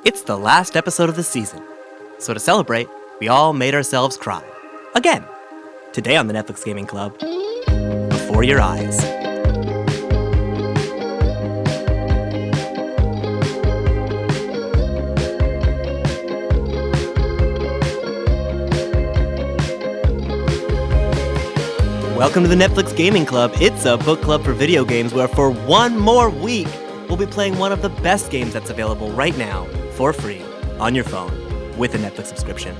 It's the last episode of the season. So to celebrate, we all made ourselves cry. Again. Today on the Netflix Gaming Club, Before Your Eyes. Welcome to the Netflix Gaming Club. It's a book club for video games where for one more week, we'll be playing one of the best games that's available right now for free on your phone with a Netflix subscription.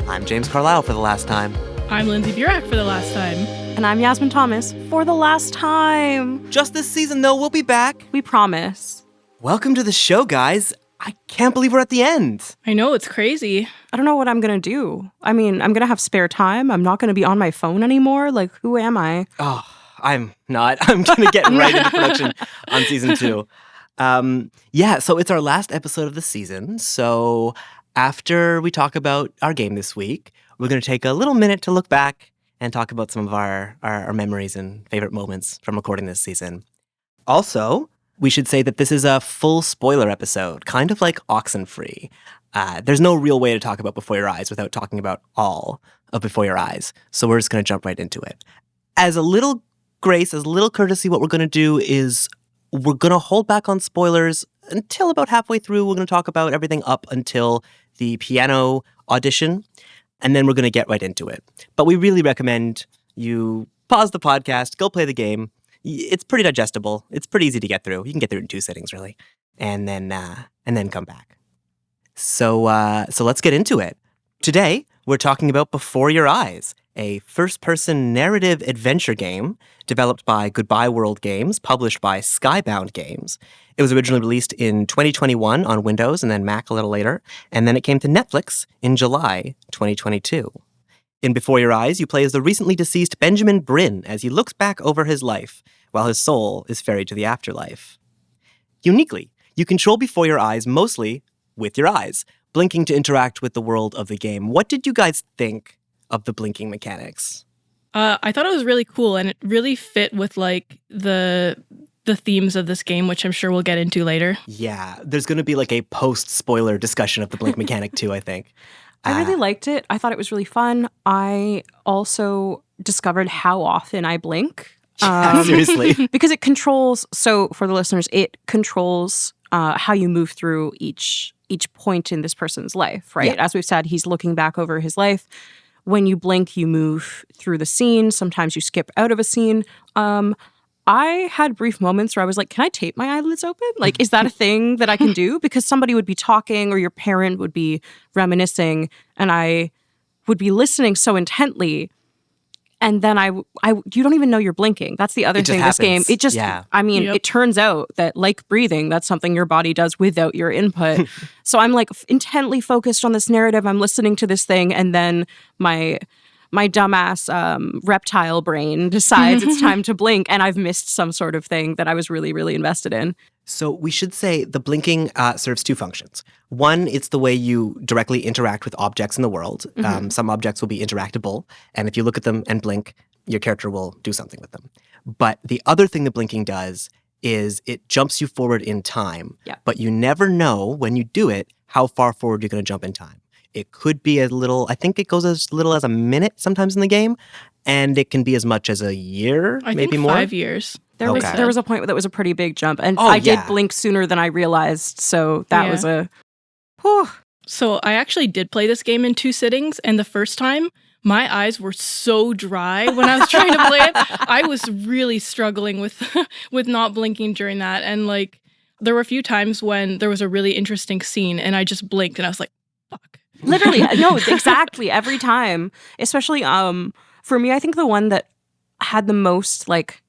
I'm James Carlisle for the last time. I'm Lindsay for the last time. And I'm Yasmin Thomas for the last time. Just this season, though, we'll be back. We promise. Welcome to the show, guys. I can't believe we're at the end. I know, it's crazy. I don't know what I'm going to do. I mean, I'm going to have spare time. I'm not going to be on my phone anymore. Like, who am I? Oh, I'm not. I'm going to get right into production on season 2. So it's our last episode of the season. So after we talk about our game this week, we're going to take a little minute to look back and talk about some of our memories and favorite moments from recording this season. Also, we should say that this is a full spoiler episode, kind of like Oxenfree. There's no real way to talk about Before Your Eyes without talking about all of Before Your Eyes. So we're just going to jump right into it. As a little grace, as a little courtesy, what we're going to do is we're going to hold back on spoilers until about halfway through. We're going to talk about everything up until the piano audition, and then we're going to get right into it. But we really recommend you pause the podcast, go play the game. It's pretty digestible. It's pretty easy to get through. You can get through it in 2 sittings, really, and then come back. So let's get into it. Today, we're talking about Before Your Eyes, a first-person narrative adventure game developed by GoodbyeWorld Games, published by Skybound Games. It was originally released in 2021 on Windows and then Mac a little later, and then it came to Netflix in July 2022. In Before Your Eyes, you play as the recently deceased Benjamin Bryn as he looks back over his life while his soul is ferried to the afterlife. Uniquely, you control Before Your Eyes mostly with your eyes, blinking to interact with the world of the game. What did you guys think of the blinking mechanics? I thought it was really cool, and it really fit with like the themes of this game, which I'm sure we'll get into later. Yeah, there's going to be like a post-spoiler discussion of the blink mechanic too, I think. I really liked it. I thought it was really fun. I also discovered how often I blink. Seriously. Because it controls, so for the listeners, it controls how you move through each point in this person's life, right? Yeah. As we've said, he's looking back over his life. When you blink, you move through the scene. Sometimes you skip out of a scene. I had brief moments where I was like, can I tape my eyelids open? Like, is that a thing that I can do? Because somebody would be talking or your parent would be reminiscing and I would be listening so intently. And then you don't even know you're blinking. That's the other thing this game. It just, yeah. I mean, It turns out that like breathing, that's something your body does without your input. So I'm like intently focused on this narrative. I'm listening to this thing. And then my dumbass reptile brain decides it's time to blink. And I've missed some sort of thing that I was really, really invested in. So we should say the blinking serves 2 functions. One, it's the way you directly interact with objects in the world. Mm-hmm. Some objects will be interactable, and if you look at them and blink, your character will do something with them. But the other thing that blinking does is it jumps you forward in time. Yeah. But you never know when you do it how far forward you're going to jump in time. It could be I think it goes as little as a minute sometimes in the game, and it can be as much as a year, maybe more. 5 years. There was a point that was a pretty big jump, and did blink sooner than I realized, so that was a... Whew. So I actually did play this game in 2 sittings, and the first time, my eyes were so dry when I was trying to play it. I was really struggling with not blinking during that, and like there were a few times when there was a really interesting scene, and I just blinked, and I was like, fuck. Literally, no, exactly, every time. Especially, for me, I think the one that had the most, like,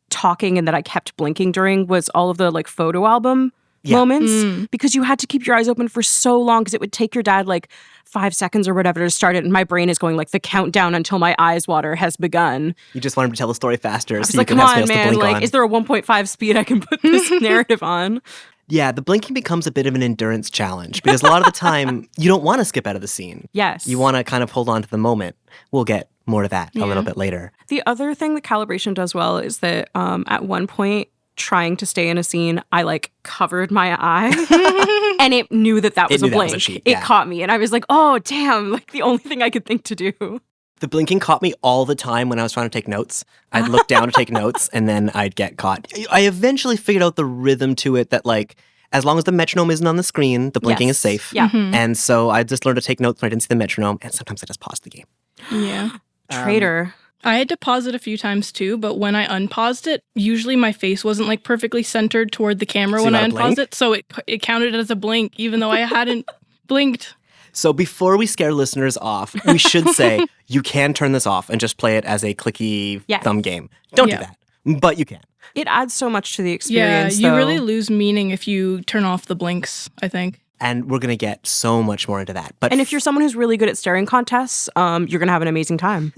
talking and that I kept blinking during was all of the, like, photo album moments. Because you had to keep your eyes open for so long because it would take your dad, like, 5 seconds or whatever to start it. And my brain is going, like, the countdown until my eyes water has begun. You just want him to tell the story faster so like, you can have something else man, to blink like, on. is there a 1.5 speed I can put this narrative on? Yeah, the blinking becomes a bit of an endurance challenge because a lot of the time you don't want to skip out of the scene. Yes. You want to kind of hold on to the moment. We'll get more to that a little bit later. The other thing that calibration does well is that at one point, trying to stay in a scene, I like covered my eye And it knew that was It a knew that was blink. a cheat, It yeah. caught me. And I was like, oh, damn. Like the only thing I could think to do. The blinking caught me all the time when I was trying to take notes. I'd look down to take notes, and then I'd get caught. I eventually figured out the rhythm to it that, like, as long as the metronome isn't on the screen, the blinking is safe. Yeah. And so I just learned to take notes when I didn't see the metronome, and sometimes I just paused the game. Yeah. Traitor. I had to pause it a few times too, but when I unpaused it, usually my face wasn't like perfectly centered toward the camera So when you I got a unpaused blink? it, so it counted as a blink, even though I hadn't blinked. So before we scare listeners off, we should say you can turn this off and just play it as a clicky thumb game. Don't do that, but you can. It adds so much to the Yeah, experience. you though. really lose meaning if you turn off the blinks, I think. And we're going to get so much more into that. But And if you're someone who's really good at staring contests, you're going to have an amazing time.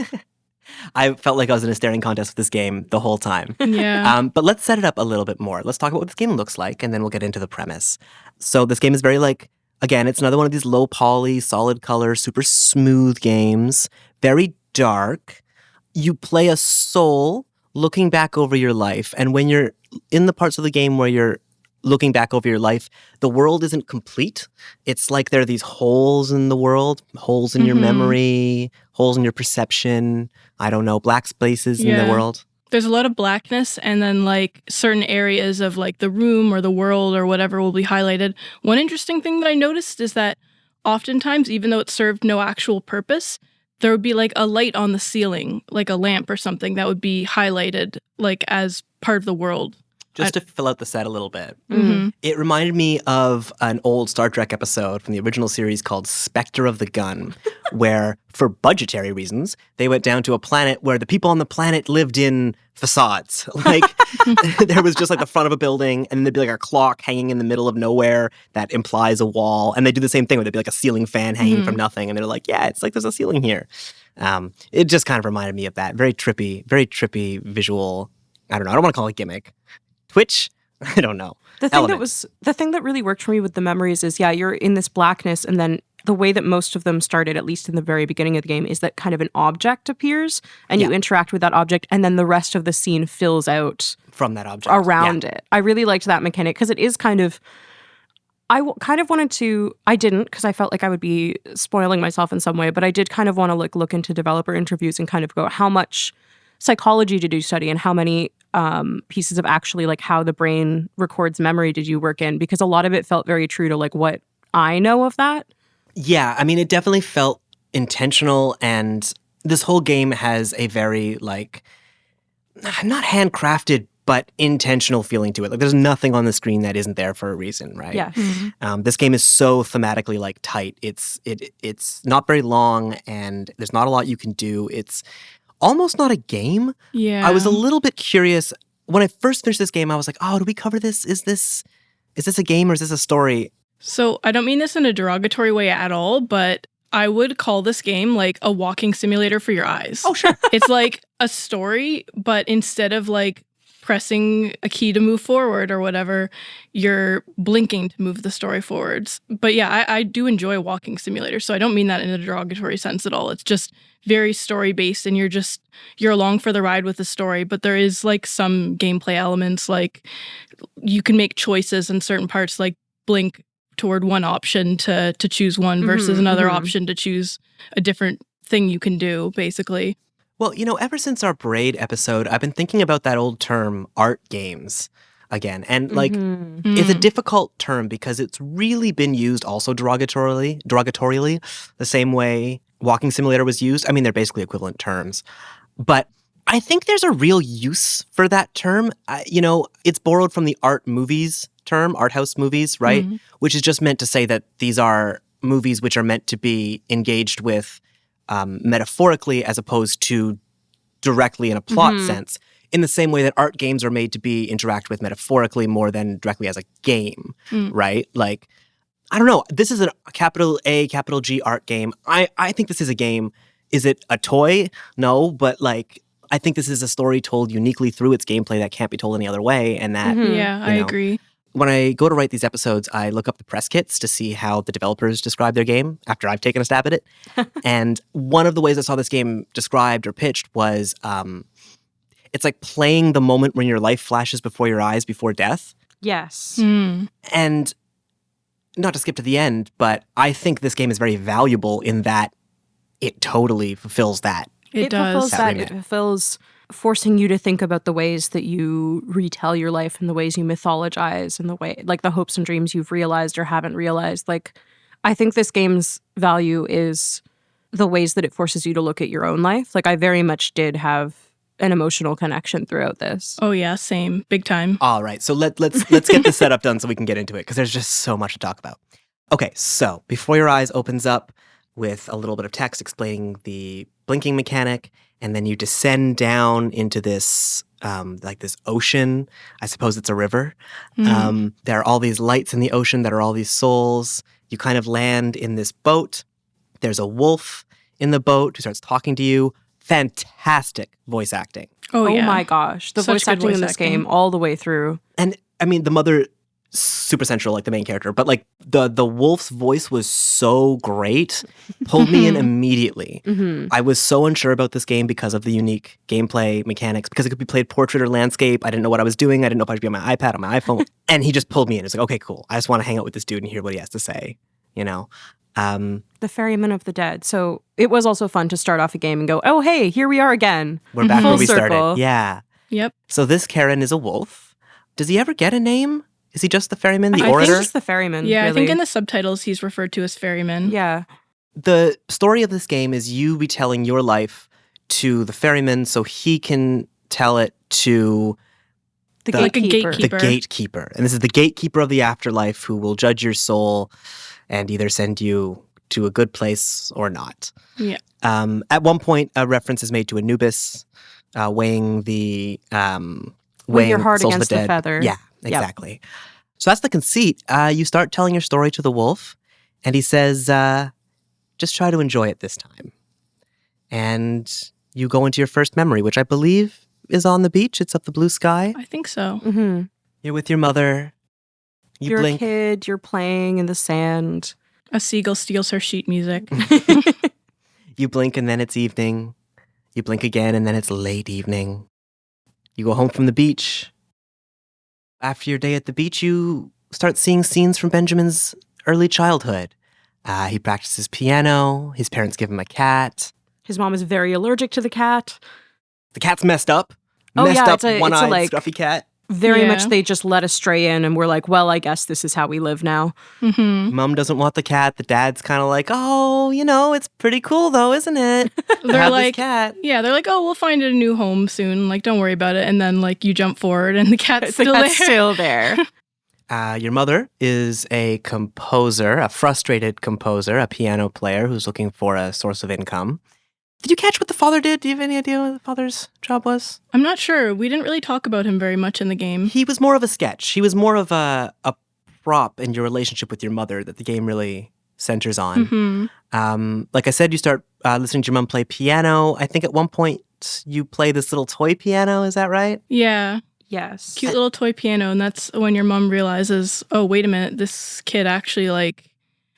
I felt like I was in a staring contest with this game the whole time. Yeah. But let's set it up a little bit more. Let's talk about what this game looks like, and then we'll get into the premise. So this game is very like, again, it's another one of these low poly, solid color, super smooth games. Very dark. You play a soul looking back over your life. And when you're in the parts of the game where you're looking back over your life, the world isn't complete. It's like there are these holes in the world, holes in your memory, holes in your perception. I don't know, black spaces in the world. There's a lot of blackness, and then like certain areas of like the room or the world or whatever will be highlighted. One interesting thing that I noticed is that oftentimes, even though it served no actual purpose, there would be like a light on the ceiling, like a lamp or something that would be highlighted like as part of the world. Just to fill out the set a little bit. Mm-hmm. It reminded me of an old Star Trek episode from the original series called Spectre of the Gun, where, for budgetary reasons, they went down to a planet where the people on the planet lived in facades. Like, there was just like the front of a building, and there'd be like a clock hanging in the middle of nowhere that implies a wall. And they do the same thing where there'd be like a ceiling fan hanging from nothing. And they're like, yeah, it's like there's a ceiling here. It just kind of reminded me of that. Very trippy visual. I don't know. I don't want to call it gimmick. Twitch? I don't know. The thing that really worked for me with the memories is, you're in this blackness, and then the way that most of them started, at least in the very beginning of the game, is that kind of an object appears, and you interact with that object, and then the rest of the scene fills out from that object around it. I really liked that mechanic because it is kind of. Kind of wanted to. I didn't, because I felt like I would be spoiling myself in some way, but I did kind of want to look into developer interviews and kind of go, how much psychology did you study, and how many pieces of actually like how the brain records memory did you work in? Because a lot of it felt very true to like what I know of that. Yeah, I mean, it definitely felt intentional, and this whole game has a very like, not handcrafted, but intentional feeling to it. Like, there's nothing on the screen that isn't there for a reason, right? Yeah. This game is so thematically like tight. It's not very long, and there's not a lot you can do. It's almost not a game. Yeah. I was a little bit curious when I first finished this game. I was like, "Oh, do we cover this? Is this a game or is this a story?" So I don't mean this in a derogatory way at all, but I would call this game like a walking simulator for your eyes. Oh, sure. It's like a story, but instead of like pressing a key to move forward or whatever, you're blinking to move the story forwards. But yeah, I do enjoy walking simulators, so I don't mean that in a derogatory sense at all. It's just very story-based, and you're along for the ride with the story, but there is like some gameplay elements, like you can make choices in certain parts, like blink toward one option to choose one versus another option to choose a different thing you can do, basically. Well, ever since our Braid episode, I've been thinking about that old term, art games, again. And, like, it's a difficult term because it's really been used also derogatorily, the same way walking simulator was used. I mean, they're basically equivalent terms. But I think there's a real use for that term. It's borrowed from the art movies term, art house movies, right? Which is just meant to say that these are movies which are meant to be engaged with metaphorically as opposed to directly in a plot sense, in the same way that art games are made to be interacted with metaphorically more than directly as a game, right? Like, I don't know. This is a capital A, capital G art game. I think this is a game. Is it a toy? No, but like, I think this is a story told uniquely through its gameplay that can't be told any other way. And that, Yeah, I agree. When I go to write these episodes, I look up the press kits to see how the developers describe their game after I've taken a stab at it. And one of the ways I saw this game described or pitched was it's like playing the moment when your life flashes before your eyes before death. Yes. And not to skip to the end, but I think this game is very valuable in that it totally fulfills that. It does. fulfills That that. remit. It fulfills forcing you to think about the ways that you retell your life and the ways you mythologize and the way, like the hopes and dreams you've realized or haven't realized. Like, I think this game's value is the ways that it forces you to look at your own life. Like, I very much did have an emotional connection throughout this. Oh yeah, same. Big time. All right, so let's get the setup done so we can get into it, because there's just so much to talk about. Okay, so Before Your Eyes opens up with a little bit of text explaining the blinking mechanic, and then you descend down into this like this ocean. I suppose it's a river. There are all these lights in the ocean that are all these souls. You kind of land in this boat. There's a wolf in the boat who starts talking to you. Fantastic voice acting. Oh yeah. My gosh. The Such voice good acting in voice this acting. game all the way through. And I mean, the mother, super central, like the main character, but like the wolf's voice was so great, pulled me in immediately. I was so unsure about this game because of the unique gameplay mechanics, because it could be played portrait or landscape. I didn't know what I was doing. I didn't know if I should be on my iPad, on my iPhone. And he just pulled me in. It's like, okay, cool. I just want to hang out with this dude and hear what he has to say, you know? The Ferryman of the Dead. So it was also fun to start off a game and go, oh, hey, here we are again. We're back Full where we circle. started. Yeah. Yep. So this Karen is a wolf. Does he ever get a name? Is he just the ferryman, the I think orator? it's the Ferryman. Yeah, really. I think in the subtitles he's referred to as ferryman. Yeah. The story of this game is you retelling your life to the ferryman so he can tell it to The Like a gatekeeper. the gatekeeper. gatekeeper. And this is the gatekeeper of the afterlife who will judge your soul and either send you to a good place or not. Yeah. At one point, a reference is made to Anubis weighing the Weigh your heart souls of against the dead. feather. Yeah, exactly. So that's the conceit. You start telling your story to the wolf, and he says, just try to enjoy it this time. And you go into your first memory, which I believe is on the beach. It's up the blue sky. I think so. Mm-hmm. You're with your mother. You You're blink. a kid. You're playing in the sand. A seagull steals her sheet music. You blink, and then it's evening. You blink again, and then it's late evening. You go home from the beach. After your day at the beach, you start seeing scenes from Benjamin's early childhood. He practices piano. His parents give him a cat. His mom is very allergic to the cat. The cat's messed up. Oh, Messed yeah, up, it's a one-eyed, like- scruffy cat. Very Yeah. much they just let us stray in and we're like, well, I guess this is how we live now. hmm Mom doesn't want the cat. The dad's kind of like, oh, it's pretty cool though, isn't it? to They're have like, this cat. yeah, they're like, oh, we'll find it a new home soon. Like, don't worry about it. And then like you jump forward and the cat's still there. Still there. Your mother is a composer, a frustrated composer, a piano player who's looking for a source of income. Did you catch what the father did? Do you have any idea what the father's job was? I'm not sure. We didn't really talk about him very much in the game. He was more of a sketch. He was more of a prop in your relationship with your mother that the game really centers on. hmm Like I said, you start listening to your mom play piano. I think at one point you play this little toy piano. Is that right? Yeah. Yes. Cute little toy piano. And that's when your mom realizes, oh, wait a minute, this kid actually like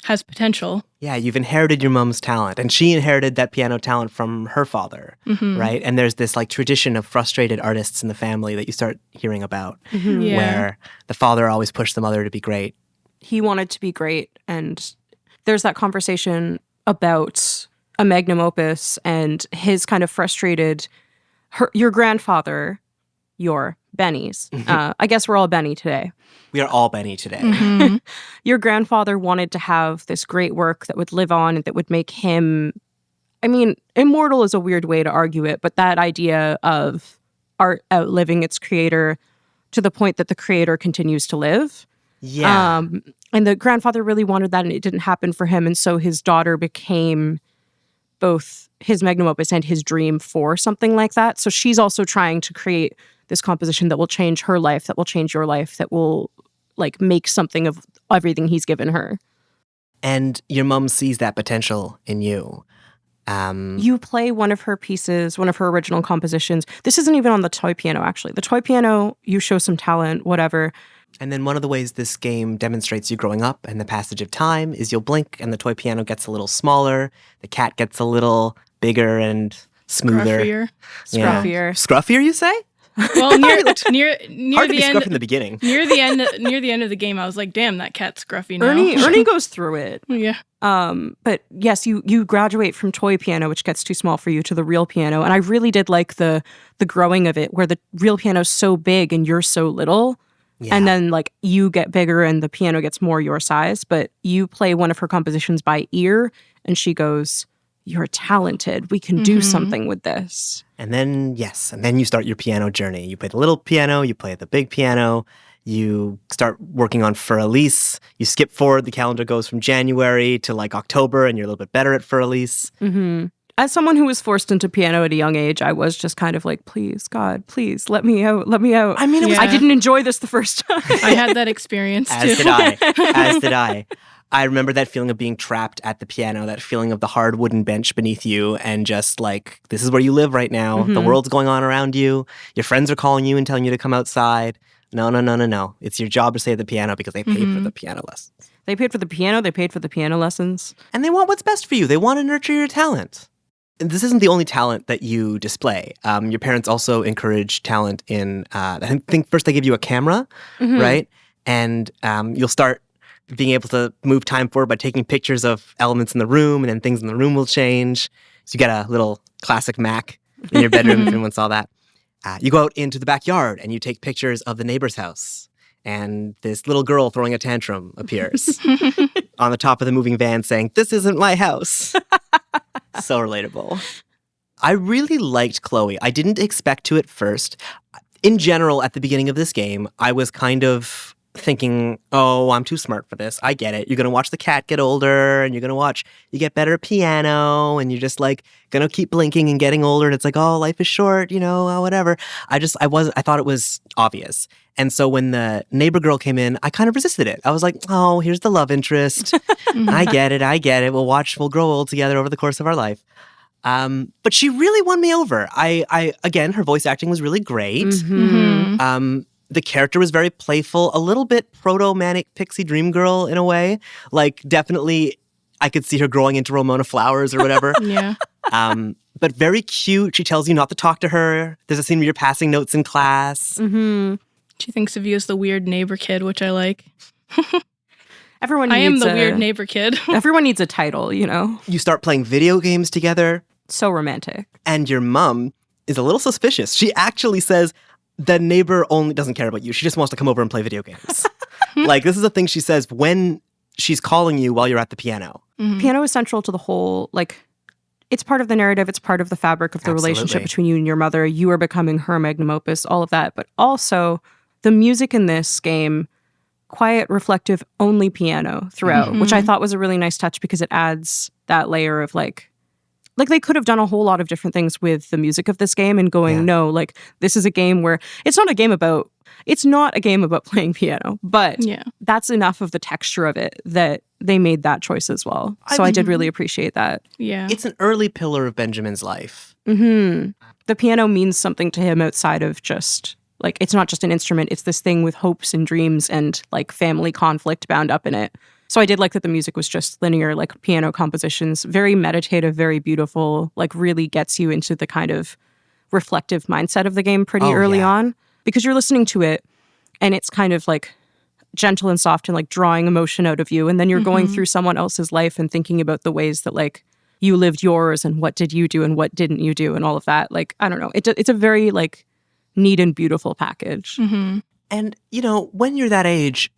has potential. Yeah, you've inherited your mom's talent, and she inherited that piano talent from her father, Mhm. right? And there's this like tradition of frustrated artists in the family that you start hearing about, Mhm. Yeah. where the father always pushed the mother to be great. He wanted to be great. And there's that conversation about a magnum opus and his kind of frustrated, your grandfather, your Benny's. I guess we're all Benny today. We are all Benny today. Mhm. Your grandfather wanted to have this great work that would live on and that would make him, I mean, immortal is a weird way to argue it, but that idea of art outliving its creator to the point that the creator continues to live. Yeah. And the grandfather really wanted that and it didn't happen for him. And so his daughter became both his magnum opus and his dream for something like that. So she's also trying to create this composition that will change her life, that will change your life, that will like make something of everything he's given her. And your mom sees that potential in you. You play one of her pieces, one of her original compositions. This isn't even on the toy piano, actually. The toy piano, you show some talent, whatever. And then one of the ways this game demonstrates you growing up and the passage of time is you'll blink and the toy piano gets a little smaller, the cat gets a little bigger and smoother. Gruffier. Yeah. Scruffier. Scruffier, you say? Well, near Hard to the be end, scruffy in the beginning. near the end of the game, I was like, "Damn, that cat's scruffy now." Ernie goes through it. Yeah. But yes, you graduate from toy piano, which gets too small for you, to the real piano. And I really did like the growing of it, where the real piano's so big and you're so little. Yeah. And then like you get bigger and the piano gets more your size. But you play one of her compositions by ear and she goes, "You're talented. We can do something with this." And then you start your piano journey. You play the little piano, you play the big piano, you start working on Fur Elise. You skip forward, the calendar goes from January to like October, and you're a little bit better at Fur Elise. As someone who was forced into piano at a young age, I was just kind of like, please, God, please, let me out, let me out. I mean, Yeah. I didn't enjoy this the first time. I had that experience too. As did I. As did I. I remember that feeling of being trapped at the piano, that feeling of the hard wooden bench beneath you, and just like, this is where you live right now. The world's going on around you. Your friends are calling you and telling you to come outside. No. It's your job to stay at the piano because they paid for the piano lessons. They paid for the piano, they paid for the piano lessons. And they want what's best for you. They want to nurture your talent. And this isn't the only talent that you display. Your parents also encourage talent in, I think first they give you a camera, right? And you'll start being able to move time forward by taking pictures of elements in the room, and then things in the room will change. So you get a little classic Mac in your bedroom if anyone saw that. You go out into the backyard and you take pictures of the neighbor's house. And this little girl throwing a tantrum appears on the top of the moving van saying, "This isn't my house." So relatable. I really liked Chloe. I didn't expect to at first. In general, at the beginning of this game, I was kind of thinking, oh, I'm too smart for this. I get it. You're going to watch the cat get older, and you're going to watch you get better at piano, and you're just like going to keep blinking and getting older. And it's like, oh, life is short, whatever. I thought it was obvious. And so when the neighbor girl came in, I kind of resisted it. I was like, oh, here's the love interest. I get it. We'll grow old together over the course of our life. But she really won me over. Again, her voice acting was really great. The character was very playful, a little bit proto-manic pixie dream girl in a way. Like, definitely, I could see her growing into Ramona Flowers or whatever. Yeah. But very cute. She tells you not to talk to her. There's a scene where you're passing notes in class. She thinks of you as the weird neighbor kid, which I like. Everyone I am needs the weird neighbor kid. Everyone needs a title, You start playing video games together. So romantic. And your mom is a little suspicious. She actually says, the neighbor only doesn't care about you. She just wants to come over and play video games. Like, this is a thing she says when she's calling you while you're at the piano. Piano is central to the whole, like, it's part of the narrative. It's part of the fabric of the relationship between you and your mother. You are becoming her magnum opus, all of that. But also, the music in this game, quiet, reflective, only piano throughout, which I thought was a really nice touch because it adds that layer of, like they could have done a whole lot of different things with the music of this game and going, no, like, this is a game where it's not a game about playing piano, but that's enough of the texture of it that they made that choice as well. So I did really appreciate that. Yeah. It's an early pillar of Benjamin's life. The piano means something to him outside of just, like, it's not just an instrument. It's this thing with hopes and dreams and, like, family conflict bound up in it. So I did like that the music was just linear, like, piano compositions, very meditative, very beautiful, like, really gets you into the kind of reflective mindset of the game pretty early on, because you're listening to it and it's kind of like gentle and soft and like drawing emotion out of you. And then you're going through someone else's life and thinking about the ways that, like, you lived yours and what did you do and what didn't you do and all of that. Like, I don't know. It's a very, like, neat and beautiful package. And, when you're that age,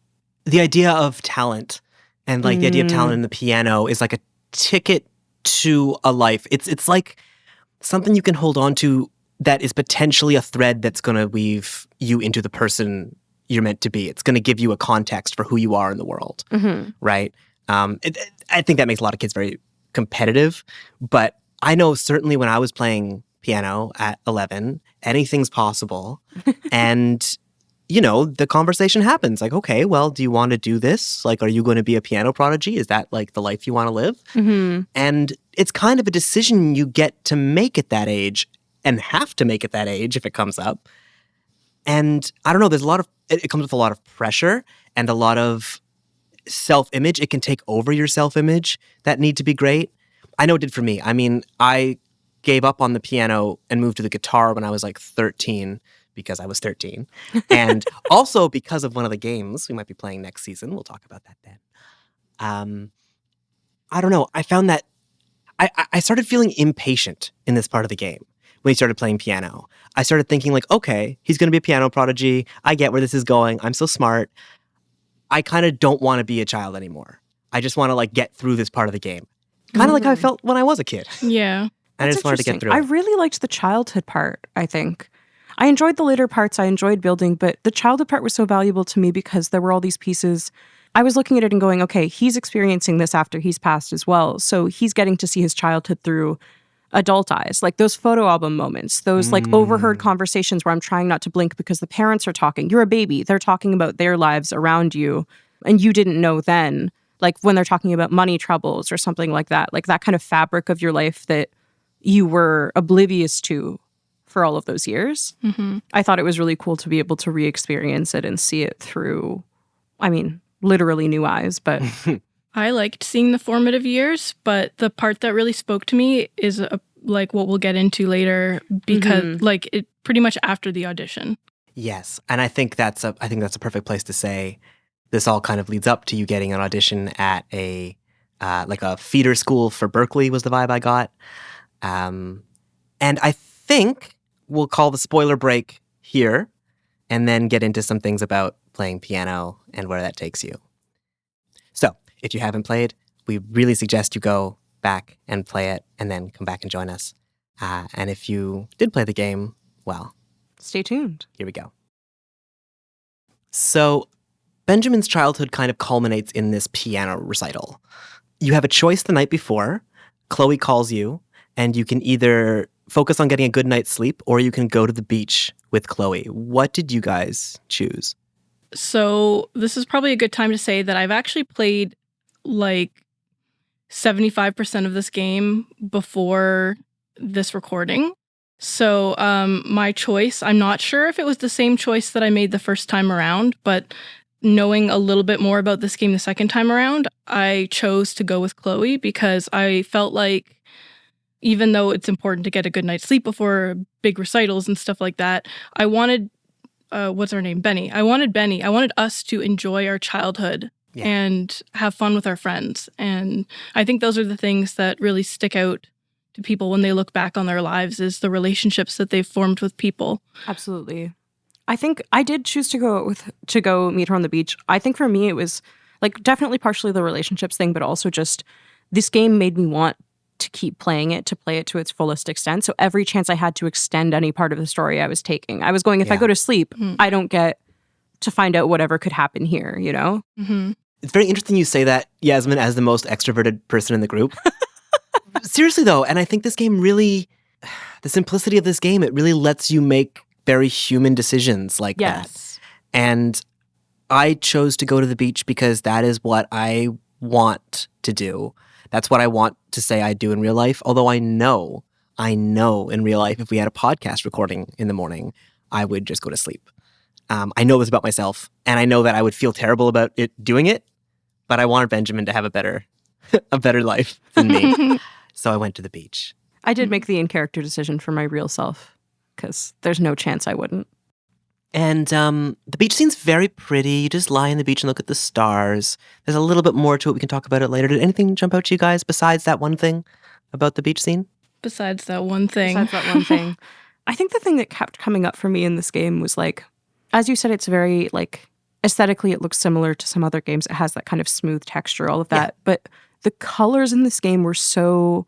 the idea of talent and, like, the idea of talent in the piano is like a ticket to a life. It's like something you can hold on to that is potentially a thread that's going to weave you into the person you're meant to be. It's going to give you a context for who you are in the world, right? I think that makes a lot of kids very competitive, but I know certainly when I was playing piano at 11, anything's possible. And the conversation happens. Like, okay, well, do you want to do this? Like, are you going to be a piano prodigy? Is that, like, the life you want to live? And it's kind of a decision you get to make at that age and have to make at that age if it comes up. And I don't know, there's it comes with a lot of pressure and a lot of self-image. It can take over your self-image that need to be great. I know it did for me. I mean, I gave up on the piano and moved to the guitar when I was like 13 because I was 13. And also because of one of the games we might be playing next season. We'll talk about that then. I don't know. I found that I started feeling impatient in this part of the game when he started playing piano. I started thinking like, okay, he's going to be a piano prodigy. I get where this is going. I'm so smart. I kind of don't want to be a child anymore. I just want to like get through this part of the game. Kind of like how I felt when I was a kid. Yeah. And I just wanted to get through it. I really liked the childhood part, I think. I enjoyed the later parts. I enjoyed building, but the childhood part was so valuable to me because there were all these pieces. I was looking at it and going, okay, he's experiencing this after he's passed as well. So he's getting to see his childhood through adult eyes, like those photo album moments, those like overheard conversations where I'm trying not to blink because the parents are talking. You're a baby. They're talking about their lives around you and you didn't know then. Like when they're talking about money troubles or something like that kind of fabric of your life that you were oblivious to for all of those years. I thought it was really cool to be able to re-experience it and see it through, I mean, literally new eyes, but I liked seeing the formative years, but the part that really spoke to me is like what we'll get into later because like it pretty much after the audition. Yes, and I think that's a perfect place to say this all kind of leads up to you getting an audition at a like a feeder school for Berkeley was the vibe I got. And I think we'll call the spoiler break here and then get into some things about playing piano and where that takes you. So, if you haven't played, we really suggest you go back and play it and then come back and join us. And if you did play the game, well, stay tuned. Here we go. So, Benjamin's childhood kind of culminates in this piano recital. You have a choice the night before. Chloe calls you, and you can either focus on getting a good night's sleep or you can go to the beach with Chloe. What did you guys choose? So this is probably a good time to say that I've actually played like 75% of this game before this recording. So my choice, I'm not sure if it was the same choice that I made the first time around, but knowing a little bit more about this game the second time around, I chose to go with Chloe because I felt like even though it's important to get a good night's sleep before big recitals and stuff like that, I wanted, what's her name? Benny. I wanted us to enjoy our childhood and have fun with our friends. And I think those are the things that really stick out to people when they look back on their lives is the relationships that they've formed with people. Absolutely. I think I did choose to go meet her on the beach. I think for me it was like definitely partially the relationships thing, but also just this game made me want to keep playing it, to play it to its fullest extent. So every chance I had to extend any part of the story I was taking, I was going, if I go to sleep, I don't get to find out whatever could happen here, you know? It's very interesting you say that, Yasmin, as the most extroverted person in the group. Seriously, though, and I think this game really, the simplicity of this game, it really lets you make very human decisions like that. And I chose to go to the beach because that is what I want to do. That's what I want to say I do in real life. Although I know in real life, if we had a podcast recording in the morning, I would just go to sleep. I know this about myself, and I know that I would feel terrible about doing it, but I wanted Benjamin to have a better life than me. So I went to the beach. I did make the in-character decision for my real self, because there's no chance I wouldn't. And the beach scene's very pretty. You just lie on the beach and look at the stars. There's a little bit more to it. We can talk about it later. Did anything jump out to you guys besides that one thing about the beach scene? Besides that one thing. I think the thing that kept coming up for me in this game was like, as you said, it's very like aesthetically it looks similar to some other games. It has that kind of smooth texture, all of that. Yeah. But the colors in this game were so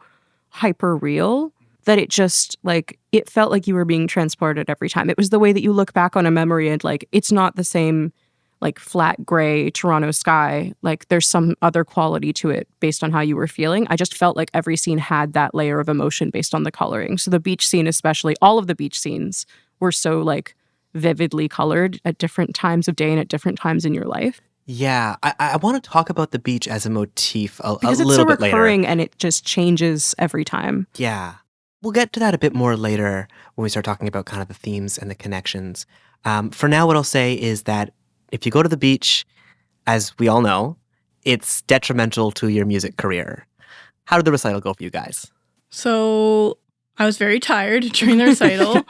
hyper real that it just like it felt like you were being transported every time. It was the way that you look back on a memory and like it's not the same like flat gray Toronto sky. Like there's some other quality to it based on how you were feeling. I just felt like every scene had that layer of emotion based on the coloring. So the beach scene especially, all of the beach scenes were so like vividly colored at different times of day and at different times in your life. Yeah, I want to talk about the beach as a motif a little bit later. Because it's so recurring and it just changes every time. Yeah. We'll get to that a bit more later when we start talking about kind of the themes and the connections. For now, what I'll say is that if you go to the beach, as we all know, it's detrimental to your music career. How did the recital go for you guys? So I was very tired during the recital.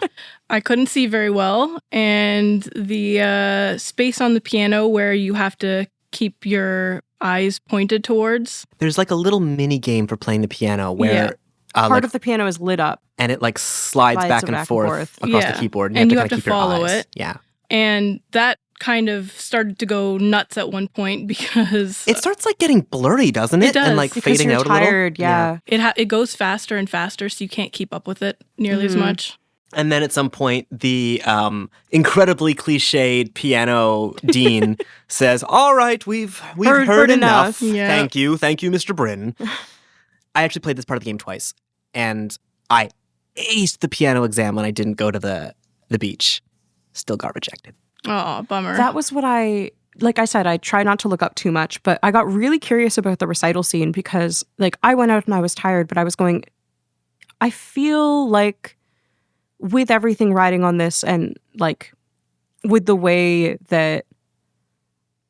I couldn't see very well. And the space on the piano where you have to keep your eyes pointed towards. There's like a little mini game for playing the piano where Part of the piano is lit up. and it like slides back and forth across the keyboard. And you have have to to follow your eyes. it. Yeah. And that kind of started to go nuts at one point because It starts like getting blurry, doesn't it? It does, And like Because fading you're out tired, a little. yeah. it goes faster and faster, so you can't keep up with it nearly as much. And then at some point, the incredibly cliched piano dean says, "All right, we've heard enough. Yeah. Thank you, Mr. Bryn." I actually played this part of the game twice, and I aced the piano exam when I didn't go to the beach. Still got rejected. Oh, bummer. That was what like I said, I try not to look up too much, but I got really curious about the recital scene because like I went out and I was tired, but I was going, I feel like with everything riding on this and like with the way that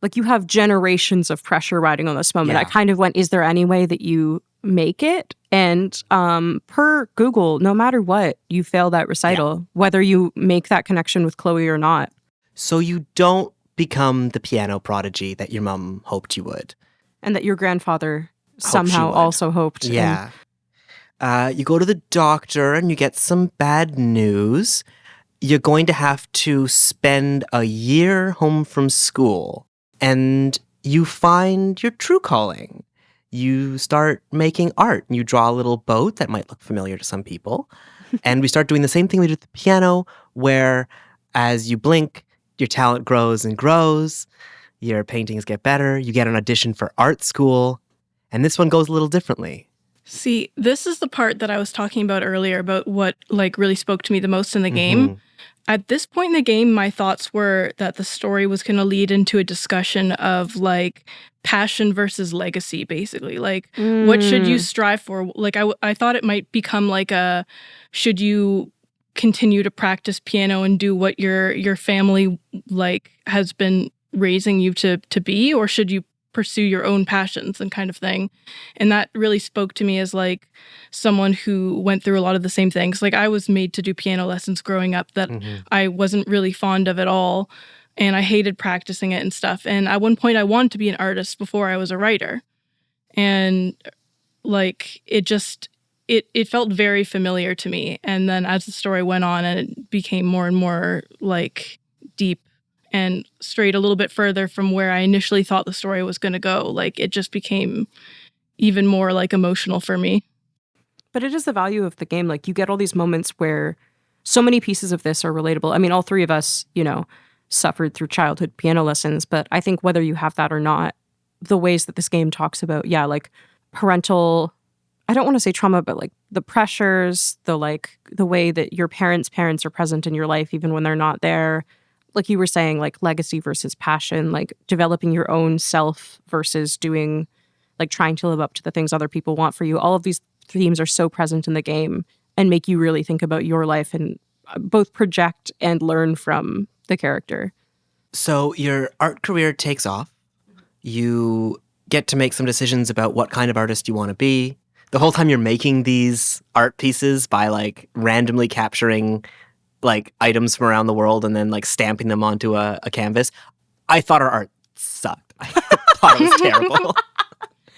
like you have generations of pressure riding on this moment, I kind of went, is there any way that you make it? And per Google, no matter what, you fail that recital, whether you make that connection with Chloe or not. So you don't become the piano prodigy that your mom hoped you would. And that your grandfather somehow would. also hoped. Yeah. You go to the doctor and you get some bad news. You're going to have to spend a year home from school. And you find your true calling. You start making art. You draw a little boat that might look familiar to some people. And we start doing the same thing we did with the piano, where as you blink, your talent grows and grows. Your paintings get better. You get an audition for art school. And this one goes a little differently. See, this is the part that I was talking about earlier about what like really spoke to me the most in the game. At this point in the game, my thoughts were that the story was going to lead into a discussion of like passion versus legacy, basically. Like, what should you strive for? Like, I thought it might become like a, should you continue to practice piano and do what your family like has been raising you to be, or should you pursue your own passions and kind of thing? And that really spoke to me as like someone who went through a lot of the same things. Like I was made to do piano lessons growing up that I wasn't really fond of at all, and I hated practicing it and stuff. And at one point I wanted to be an artist before I was a writer. And like it felt very familiar to me. And then as the story went on and it became more and more like deep and strayed a little bit further from where I initially thought the story was going to go, like it just became even more like emotional for me. But it is the value of the game. Like you get all these moments where so many pieces of this are relatable. I mean, all three of us, suffered through childhood piano lessons, but I think whether you have that or not, the ways that this game talks about, like parental, I don't want to say trauma, but like the pressures, the way that your parents are present in your life, even when they're not there. Like you were saying, like legacy versus passion, like developing your own self versus doing, like trying to live up to the things other people want for you. All of these themes are so present in the game and make you really think about your life and both project and learn from the character. So your art career takes off. You get to make some decisions about what kind of artist you want to be. The whole time you're making these art pieces by like randomly capturing like items from around the world and then like stamping them onto a canvas. I thought our art sucked. I thought it was terrible.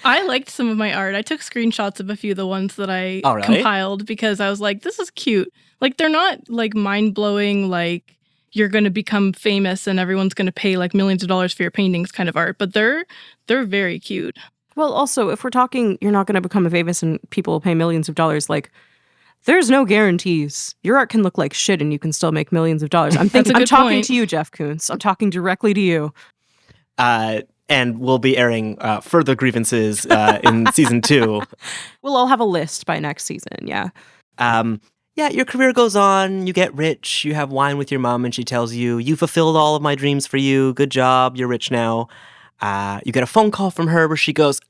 I liked some of my art. I took screenshots of a few of the ones that I compiled because I was like, this is cute. Like they're not like mind-blowing, like you're going to become famous and everyone's going to pay like millions of dollars for your paintings kind of art, but they're very cute. Well, also, if we're talking you're not going to become famous and people will pay millions of dollars, like there's no guarantees. Your art can look like shit and you can still make millions of dollars. I'm talking point. to you, Jeff Koons. I'm talking directly to you. And we'll be airing further grievances in season 2. We'll all have a list by next season, yeah. Your career goes on. You get rich. You have wine with your mom and she tells you, you fulfilled all of my dreams for you. Good job. You're rich now. You get a phone call from her where she goes,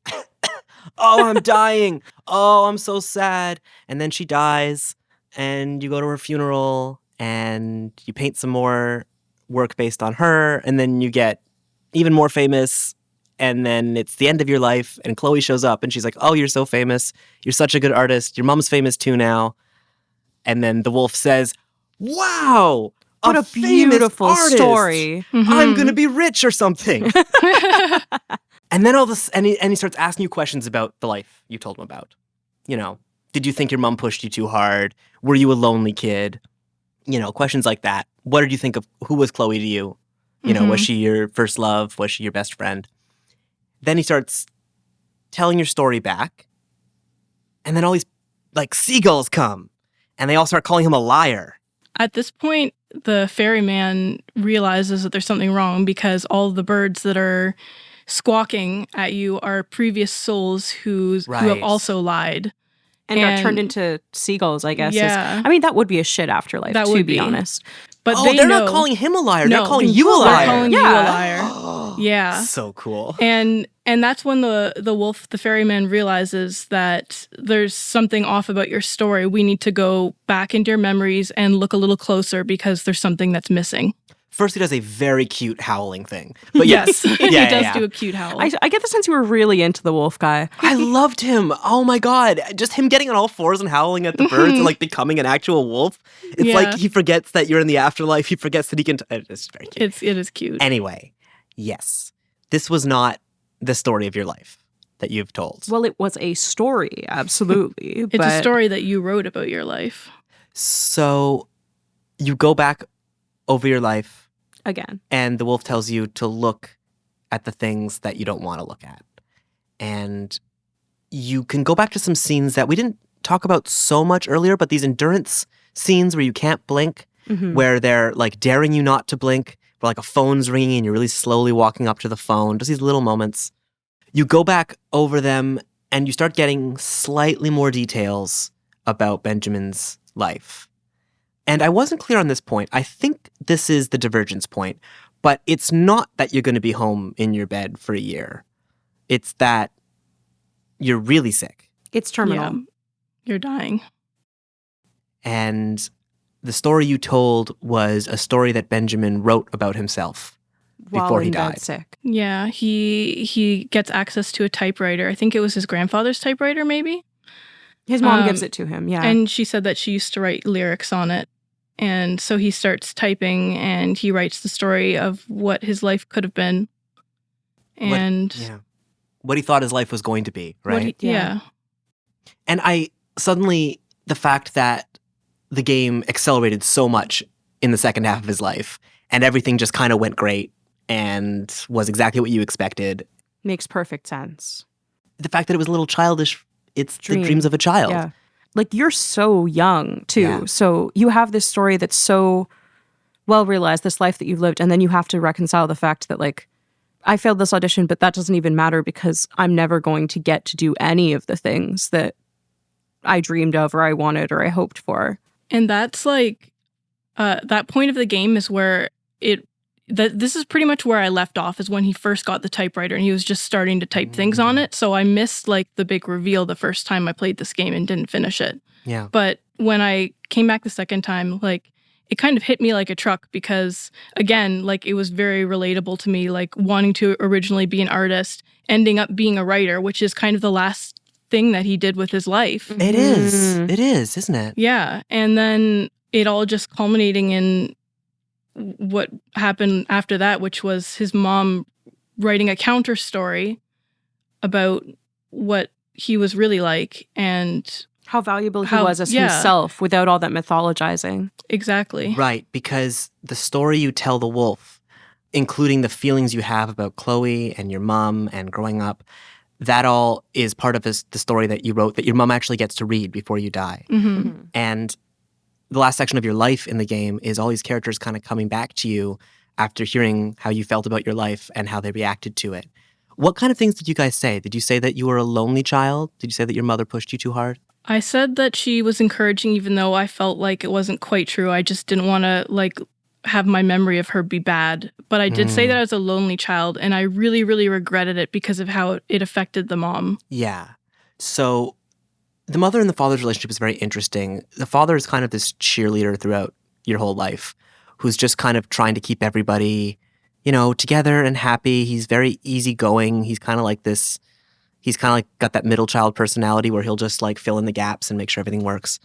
oh, I'm dying. Oh, I'm so sad. And then she dies and you go to her funeral and you paint some more work based on her. And then you get even more famous. And then it's the end of your life and Chloe shows up and she's like, oh, you're so famous. You're such a good artist. Your mom's famous too now. And then the wolf says, wow, What a famous beautiful artist. story. I'm going to be rich or something. And then he starts asking you questions about the life you told him about. You know, did you think your mom pushed you too hard? Were you a lonely kid? You know, questions like that. What did you think of, who was Chloe to you? You know, was she your first love? Was she your best friend? Then he starts telling your story back. And then all these, like, seagulls come. And they all start calling him a liar. At this point, the ferryman realizes that there's something wrong because all the birds that are squawking at you are previous souls who have Right. also lied. And are turned into seagulls, I guess. Yeah. I mean, that would be a shit afterlife, That to would be be. honest. But they're know, not calling him a liar. No, they're calling you a they're liar. calling you a Yeah. liar. Yeah. So cool. And that's when the wolf, the ferryman, realizes that there's something off about your story. We need to go back into your memories and look a little closer because there's something that's missing. First, he does a very cute howling thing. But yes, he yeah, does yeah. do a cute howl. I get the sense you were really into the wolf guy. I loved him. Oh my God. Just him getting on all fours and howling at the birds and like becoming an actual wolf. It's Yeah. like he forgets that you're in the afterlife. He forgets that he can. It's very cute. It is cute. Anyway, yes, this was not the story of your life that you've told. Well, it was a story, absolutely. It's but a story that you wrote about your life. So you go back over your life again. and the wolf tells you to look at the things that you don't want to look at. And you can go back to some scenes that we didn't talk about so much earlier, but these endurance scenes where you can't blink, where they're like daring you not to blink, where like a phone's ringing and you're really slowly walking up to the phone, just these little moments. You go back over them and you start getting slightly more details about Benjamin's life. And I wasn't clear on this point. I think this is the divergence point, but it's not that you're going to be home in your bed for a year. It's that you're really sick. It's terminal. Yeah. You're dying. And the story you told was a story that Benjamin wrote about himself While before he in bed died. sick. Yeah, he gets access to a typewriter. I think it was his grandfather's typewriter, maybe. His mom gives it to him, yeah. And she said that she used to write lyrics on it. And so he starts typing and he writes the story of what his life could have been. And what he thought his life was going to be, right? Yeah. And the fact that the game accelerated so much in the second half of his life and everything just kind of went great and was exactly what you expected. Makes perfect sense. The fact that it was a little childish, it's the dreams of a child. Yeah. Like, you're so young, too. Yeah. So you have this story that's so well realized, this life that you've lived, and then you have to reconcile the fact that, like, I failed this audition, but that doesn't even matter because I'm never going to get to do any of the things that I dreamed of or I wanted or I hoped for. And that's like, that point of the game is where this is pretty much where I left off, is when he first got the typewriter and he was just starting to type things on it. So I missed like the big reveal the first time I played this game and didn't finish it. Yeah. But when I came back the second time, like, it kind of hit me like a truck because, again, like, it was very relatable to me, like wanting to originally be an artist, ending up being a writer, which is kind of the last thing that he did with his life. It is. It is, isn't it? Yeah. And then it all just culminating in what happened after that, which was his mom writing a counter story about what he was really like and how valuable he was as himself without all that mythologizing. Exactly. Right, because the story you tell the wolf, including the feelings you have about Chloe and your mom and growing up, that all is part of the story that you wrote that your mom actually gets to read before you die. And the last section of your life in the game is all these characters kind of coming back to you after hearing how you felt about your life and how they reacted to it. What kind of things did you guys say? Did you say that you were a lonely child? Did you say that your mother pushed you too hard? I said that she was encouraging, even though I felt like it wasn't quite true. I just didn't want to, like, have my memory of her be bad. But I did say that I was a lonely child, and I really, really regretted it because of how it affected the mom. Yeah. So the mother and the father's relationship is very interesting. The father is kind of this cheerleader throughout your whole life who's just kind of trying to keep everybody, you know, together and happy. He's very easygoing. He's kind of like got that middle child personality where he'll just like fill in the gaps and make sure everything works.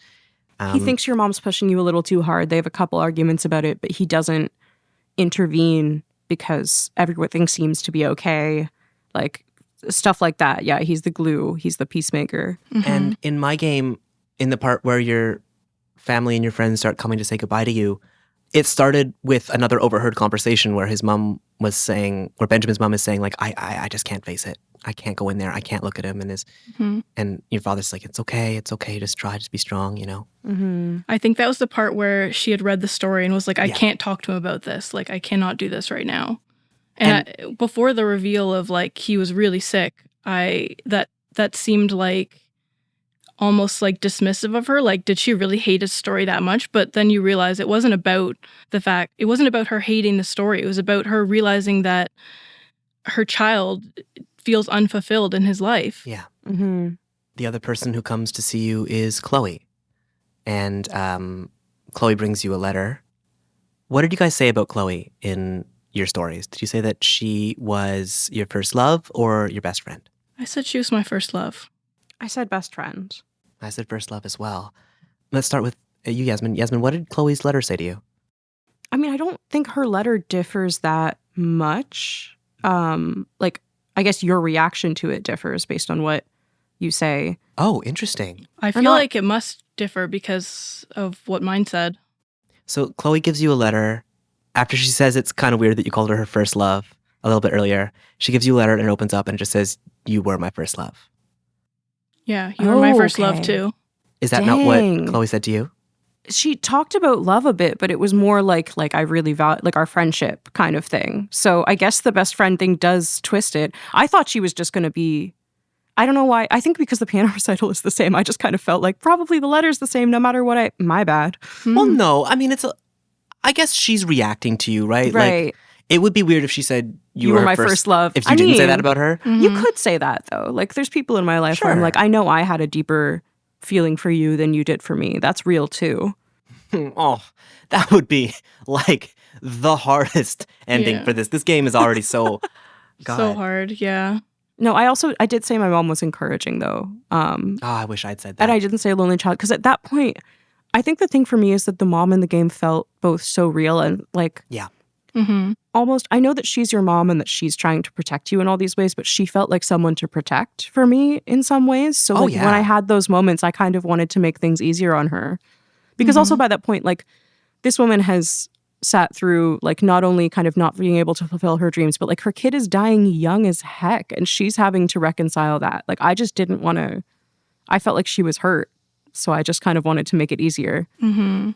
He thinks your mom's pushing you a little too hard. They have a couple arguments about it, but he doesn't intervene because everything seems to be okay. Like, stuff like that. Yeah, he's the glue. He's the peacemaker. And in my game, in the part where your family and your friends start coming to say goodbye to you, it started with another overheard conversation where his mom was saying, or Benjamin's mom is saying, like, I just can't face it. I can't go in there. I can't look at him. And your father's like, it's okay. Just try. Just be strong, you know? I think that was the part where she had read the story and was like, I can't talk to him about this. Like, I cannot do this right now. And before the reveal of, like, he was really sick, that seemed like almost like dismissive of her. Like, did she really hate his story that much? But then you realize it wasn't about her hating the story. It was about her realizing that her child feels unfulfilled in his life. Yeah. The other person who comes to see you is Chloe. And Chloe brings you a letter. What did you guys say about Chloe in your stories? Did you say that she was your first love or your best friend? I said she was my first love. I said best friend. I said first love as well. Let's start with you, Yasmin. Yasmin, what did Chloe's letter say to you? I mean, I don't think her letter differs that much. Like, I guess your reaction to it differs based on what you say. Oh, interesting. I feel like it must differ because of what mine said. So Chloe gives you a letter. After she says it's kind of weird that you called her first love a little bit earlier, she gives you a letter and it opens up and it just says, you were my first love. Yeah, you were my first love too. Is that not what Chloe said to you? She talked about love a bit, but it was more like I really value, like, our friendship kind of thing. So I guess the best friend thing does twist it. I thought she was just going to be, I don't know why. I think because the piano recital is the same. I just kind of felt like probably the letter's the same no matter what my bad. Well, no. I mean, I guess she's reacting to you, right? Right. Like, it would be weird if she said you were my first love. If you didn't say that about her. You could say that, though. Like, there's people in my life where I'm like, I know I had a deeper feeling for you than you did for me. That's real, too. Oh, that would be like the hardest ending for this. This game is already so so hard, yeah. No, I did say my mom was encouraging, though. I wish I'd said that. And I didn't say lonely child, because at that point, I think the thing for me is that the mom in the game felt both so real and like, almost, I know that she's your mom and that she's trying to protect you in all these ways, but she felt like someone to protect for me in some ways. So when I had those moments, I kind of wanted to make things easier on her. Because also by that point, like, this woman has sat through, like, not only kind of not being able to fulfill her dreams, but like her kid is dying young as heck and she's having to reconcile that. Like, I just didn't want to, I felt like she was hurt. So I just kind of wanted to make it easier.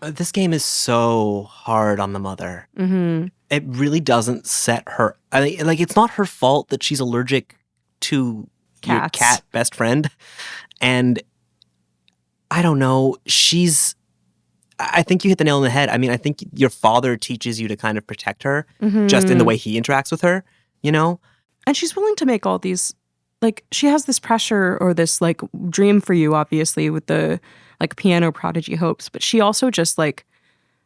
This game is so hard on the mother. It really doesn't set her, I mean, like, it's not her fault that she's allergic to your cat best friend. And I don't know, I think you hit the nail on the head. I mean, I think your father teaches you to kind of protect her just in the way he interacts with her, you know? And she's willing to make all these, like, she has this pressure or this, like, dream for you, obviously, with the, like, piano prodigy hopes. But she also just, like,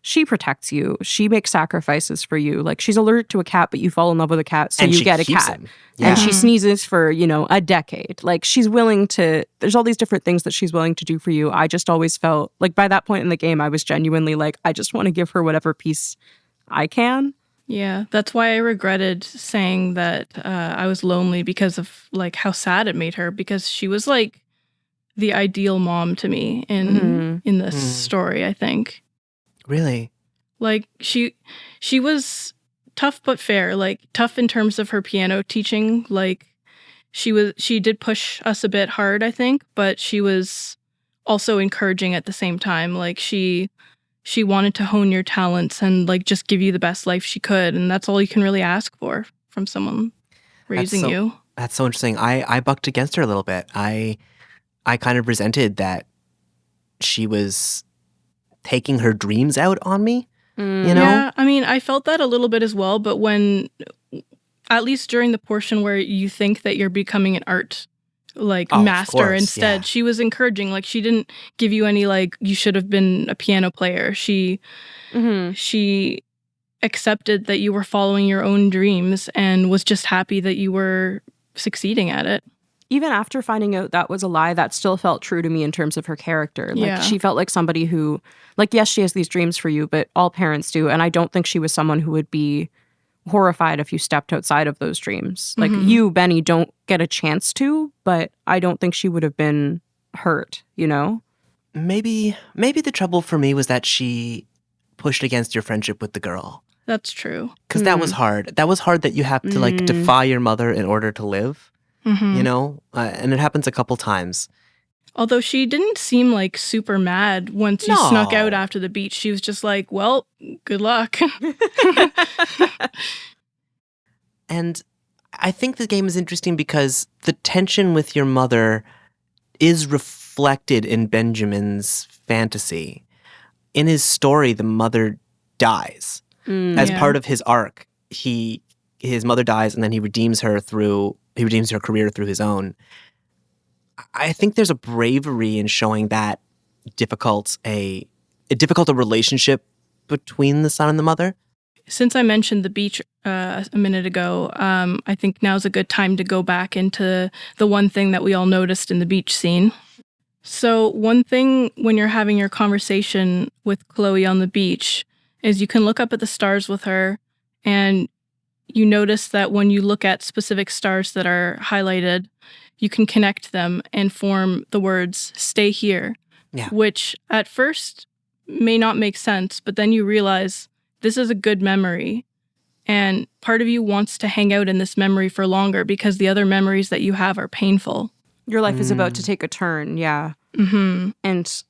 she protects you. She makes sacrifices for you. Like, she's allergic to a cat, but you fall in love with a cat, so you get a cat. Yeah. And she sneezes for, a decade. Like, she's willing to, there's all these different things that she's willing to do for you. I just always felt, like, by that point in the game, I was genuinely like, I just want to give her whatever piece I can. Yeah, that's why I regretted saying that I was lonely because of, like, how sad it made her. Because she was, like, the ideal mom to me in this story, I think. Really? Like, she was tough but fair. Like, tough in terms of her piano teaching. Like, she did push us a bit hard, I think, but she was also encouraging at the same time. Like, she wanted to hone your talents and, like, just give you the best life she could, and that's all you can really ask for from someone raising you. That's so interesting. I bucked against her a little bit. I kind of resented that she was taking her dreams out on me, you know? Yeah, I mean, I felt that a little bit as well, but when, at least during the portion where you think that you're becoming an art, like, master instead, she was encouraging. Like, she didn't give you any, like, you should have been a piano player. She accepted that you were following your own dreams and was just happy that you were succeeding at it. even after finding out that was a lie, that still felt true to me in terms of her character. Like, Yeah. she felt like somebody who, like, yes, she has these dreams for you, but all parents do. And I don't think she was someone who would be horrified if you stepped outside of those dreams. Like, you, Benny, don't get a chance to, but I don't think she would have been hurt, you know? Maybe the trouble for me was that she pushed against your friendship with the girl. That's true. Because that was hard. That was hard that you have to, like, defy your mother in order to live, you know? And it happens a couple times. Although she didn't seem like super mad once you snuck out No. after the beach. She was just like, well, good luck. And I think the game is interesting because the tension with your mother is reflected in Benjamin's fantasy. In his story, the mother dies. As Yeah. part of his arc, his mother dies and then he redeems her career through his own. I think there's a bravery in showing that difficult a relationship between the son and the mother. Since I mentioned the beach a minute ago, I think now's a good time to go back into the one thing that we all noticed in the beach scene. So one thing when you're having your conversation with Chloe on the beach is you can look up at the stars with her, and you notice that when you look at specific stars that are highlighted, you can connect them and form the words, stay here, Yeah. which at first may not make sense, but then you realize this is a good memory. And part of you wants to hang out in this memory for longer because the other memories that you have are painful. Your life is about to take a turn, yeah. Mm-hmm. And,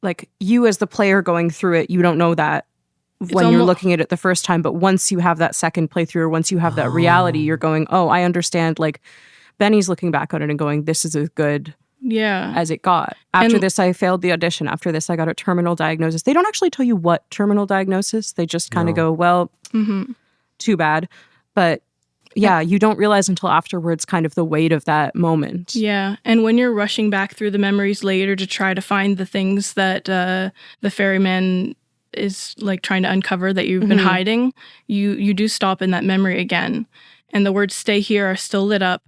like, you as the player going through it, you don't know that when you're looking at it the first time, but once you have that second playthrough or once you have that reality, you're going, oh, I understand. Like, Benny's looking back on it and going, this is as good as it got. After this, I failed the audition. After this, I got a terminal diagnosis. They don't actually tell you what terminal diagnosis. They just kind of go, well, too bad. But yeah, you don't realize until afterwards kind of the weight of that moment. Yeah, and when you're rushing back through the memories later to try to find the things that the ferryman is like trying to uncover that you've been hiding, you do stop in that memory again. And the words stay here are still lit up.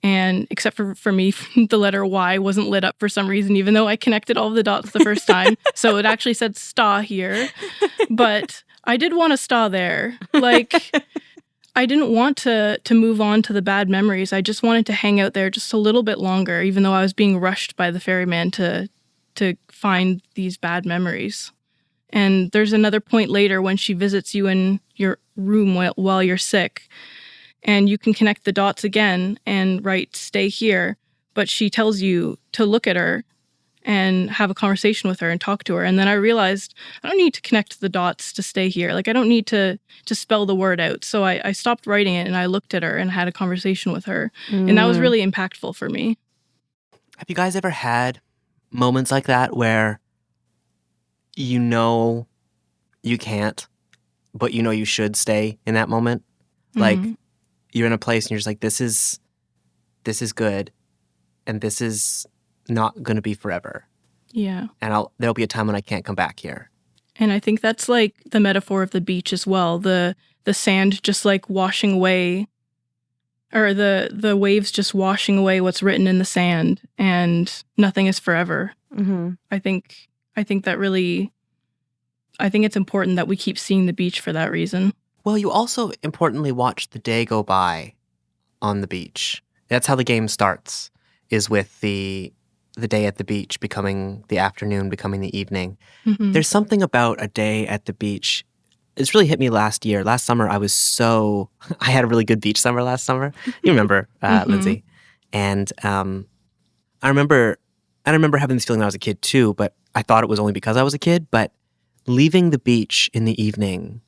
And except for me, the letter Y wasn't lit up for some reason, even though I connected all of the dots the first time. So it actually said sta here. But I did want a sta there. Like, I didn't want to move on to the bad memories. I just wanted to hang out there just a little bit longer, even though I was being rushed by the ferryman to find these bad memories. And there's another point later when she visits you in your room while you're sick. And you can connect the dots again and write, stay here. But she tells you to look at her and have a conversation with her and talk to her. And then I realized I don't need to connect the dots to stay here. Like, I don't need to spell the word out. So I stopped writing it and I looked at her and had a conversation with her. And that was really impactful for me. Have you guys ever had moments like that where you know you can't, but you know you should stay in that moment? Like, you're in a place and you're just like, this is good, and this is not going to be forever. Yeah. And there'll be a time when I can't come back here. And I think that's like the metaphor of the beach as well. The sand just like washing away, or the waves just washing away what's written in the sand, and nothing is forever. I think that really, I think it's important that we keep seeing the beach for that reason. Well, you also importantly watch the day go by on the beach. That's how the game starts, is with the day at the beach becoming the afternoon, becoming the evening. There's something about a day at the beach. It's really hit me last year. Last summer, I had a really good beach summer last summer. You remember, Lindsay. And I remember having this feeling when I was a kid too, but I thought it was only because I was a kid. But leaving the beach in the evening,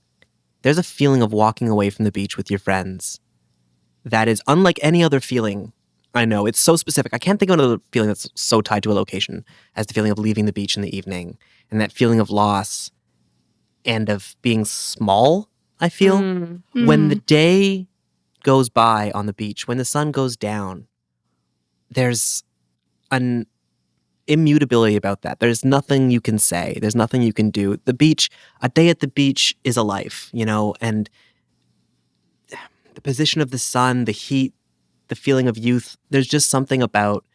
there's a feeling of walking away from the beach with your friends that is unlike any other feeling I know. It's so specific. I can't think of another feeling that's so tied to a location as the feeling of leaving the beach in the evening, and that feeling of loss and of being small, I feel. When the day goes by on the beach, when the sun goes down, there's an immutability about that. There's nothing you can say. There's nothing you can do. The beach, a day at the beach is a life, you know, and the position of the sun, the heat, the feeling of youth. There's just something about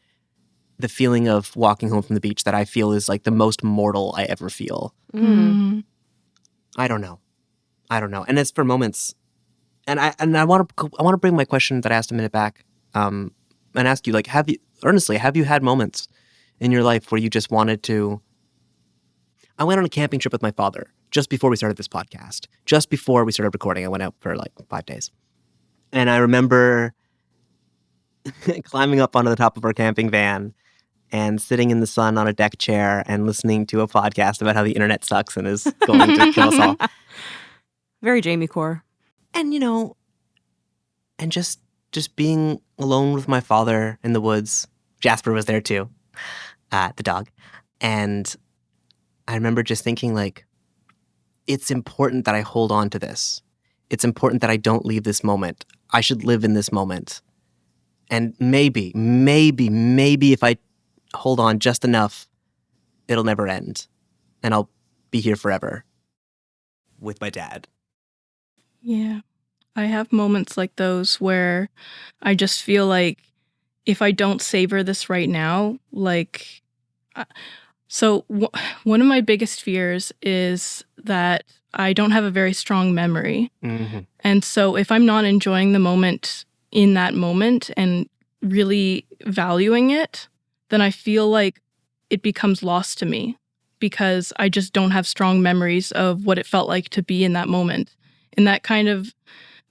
the feeling of walking home from the beach that I feel is like the most mortal I ever feel. Mm. I don't know. And it's for moments. And I want to bring my question that I asked a minute back, and ask you, like, have you had moments in your life where you just wanted to? I went on a camping trip with my father just before we started this podcast. Just before we started recording, I went out for like 5 days, and I remember climbing up onto the top of our camping van and sitting in the sun on a deck chair and listening to a podcast about how the internet sucks and is going to kill us all. Very Jamie Core. And and just being alone with my father in the woods. Jasper was there too, the dog. And I remember just thinking, like, it's important that I hold on to this. It's important that I don't leave this moment. I should live in this moment. And maybe if I hold on just enough, it'll never end. And I'll be here forever with my dad. Yeah. I have moments like those where I just feel like if I don't savor this right now, like, one of my biggest fears is that I don't have a very strong memory. Mm-hmm. And so if I'm not enjoying the moment in that moment and really valuing it, then I feel like it becomes lost to me because I just don't have strong memories of what it felt like to be in that moment. And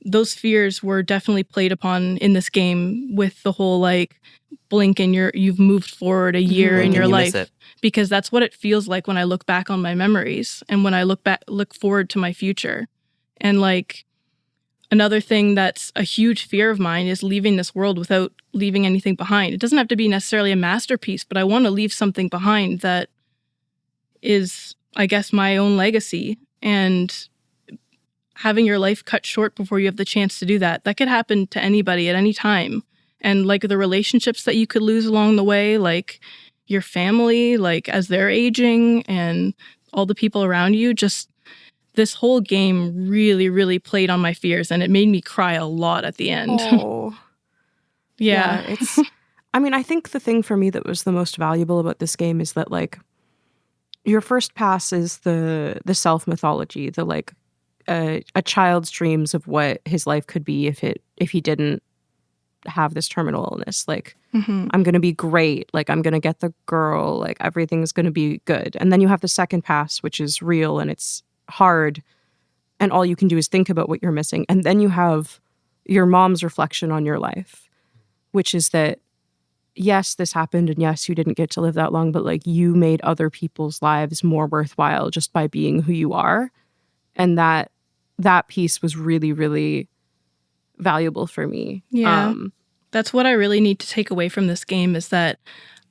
those fears were definitely played upon in this game with the whole like blink and you've moved forward a year in your life, because that's what it feels like when I look back on my memories and when I look forward to my future. And like another thing that's a huge fear of mine is leaving this world without leaving anything behind. It doesn't have to be necessarily a masterpiece, but I want to leave something behind that is, I guess, my own legacy. And having your life cut short before you have the chance to do that could happen to anybody at any time. And like the relationships that you could lose along the way, like your family, like as they're aging and all the people around you, just this whole game really, really played on my fears and it made me cry a lot at the end. Oh. Yeah. I think the thing for me that was the most valuable about this game is that like your first pass is the self mythology, the like a child's dreams of what his life could be if he didn't have this terminal illness. Like, I'm going to be great. Like, I'm going to get the girl. Like, everything's going to be good. And then you have the second pass, which is real and it's hard. And all you can do is think about what you're missing. And then you have your mom's reflection on your life, which is that, yes, this happened. And yes, you didn't get to live that long, but like you made other people's lives more worthwhile just by being who you are. And that piece was really, really valuable for me. Yeah. That's what I really need to take away from this game is that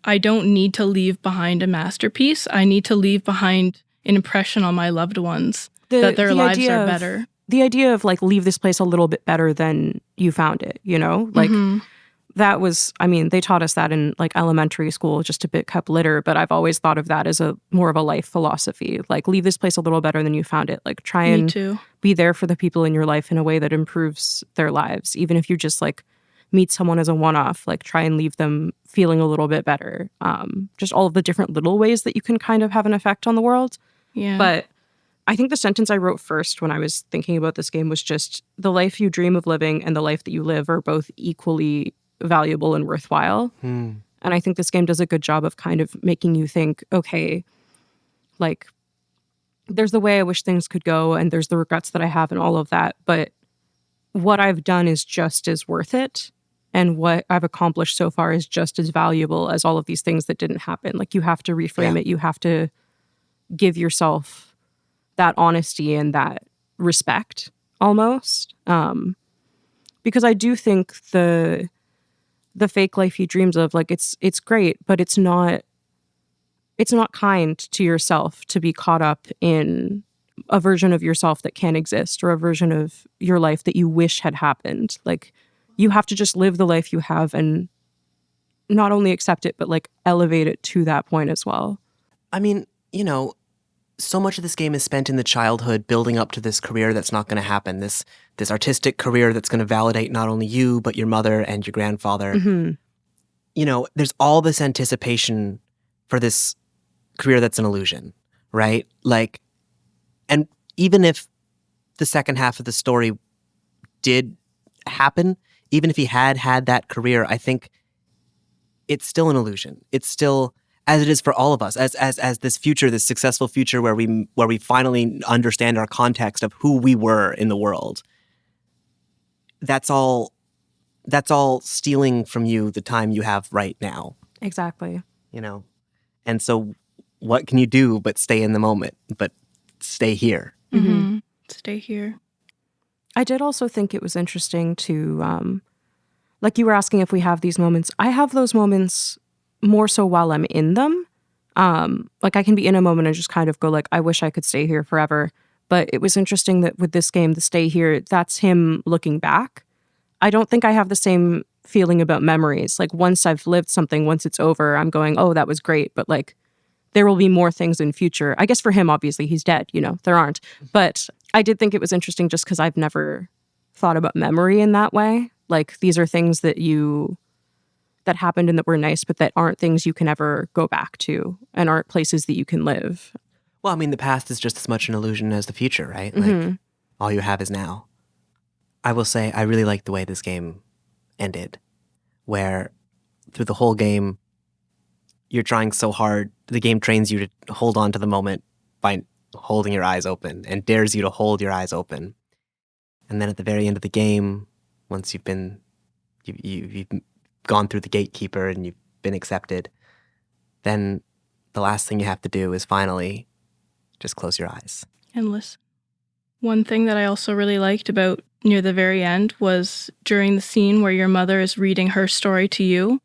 I don't need to leave behind a masterpiece. I need to leave behind an impression on my loved ones that their lives are better. The idea of like leave this place a little bit better than you found it, you know? Like that was, they taught us that in like elementary school, just to pick up litter, but I've always thought of that as a more of a life philosophy. Like leave this place a little better than you found it. Like try and be there for the people in your life in a way that improves their lives. Even if you just like meet someone as a one-off, like try and leave them feeling a little bit better. Just all of the different little ways that you can kind of have an effect on the world. Yeah. But I think the sentence I wrote first when I was thinking about this game was just the life you dream of living and the life that you live are both equally valuable and worthwhile. And I think this game does a good job of kind of making you think, okay, like there's the way I wish things could go and there's the regrets that I have and all of that. But what I've done is just as worth it. And what I've accomplished so far is just as valuable as all of these things that didn't happen. Like you have to reframe it. You have to give yourself that honesty and that respect almost. Because I do think the fake life he dreams of, like it's great, but it's not kind to yourself to be caught up in a version of yourself that can't exist or a version of your life that you wish had happened. Like you have to just live the life you have and not only accept it, but like elevate it to that point as well. I mean, so much of this game is spent in the childhood building up to this career that's not going to happen, this artistic career that's going to validate not only you, but your mother and your grandfather. There's all this anticipation for this career that's an illusion, right? Like, and even if the second half of the story did happen, even if he had that career, I think it's still an illusion. It's still, as it is for all of us, as this future, this successful future where we finally understand our context of who we were in the world. That's all stealing from you the time you have right now. Exactly. And so what can you do but stay in the moment, but stay here? Stay here. I did also think it was interesting to, like you were asking if we have these moments. I have those moments more so while I'm in them. Like I can be in a moment and just kind of go like, I wish I could stay here forever. But it was interesting that with this game, the stay here, that's him looking back. I don't think I have the same feeling about memories. Like once I've lived something, once it's over, I'm going, oh, that was great. But like there will be more things in future. I guess for him, obviously, he's dead, there aren't. But I did think it was interesting just because I've never thought about memory in that way. Like these are things that happened and that were nice, but that aren't things you can ever go back to and aren't places that you can live. Well, I mean, the past is just as much an illusion as the future, right? Like all you have is now. I will say I really like the way this game ended, where through the whole game, you're trying so hard. The game trains you to hold on to the moment by holding your eyes open and dares you to hold your eyes open. And then at the very end of the game, once you've gone through the gatekeeper and you've been accepted, then the last thing you have to do is finally just close your eyes. And listen. One thing that I also really liked about near the very end was during the scene where your mother is reading her story to you.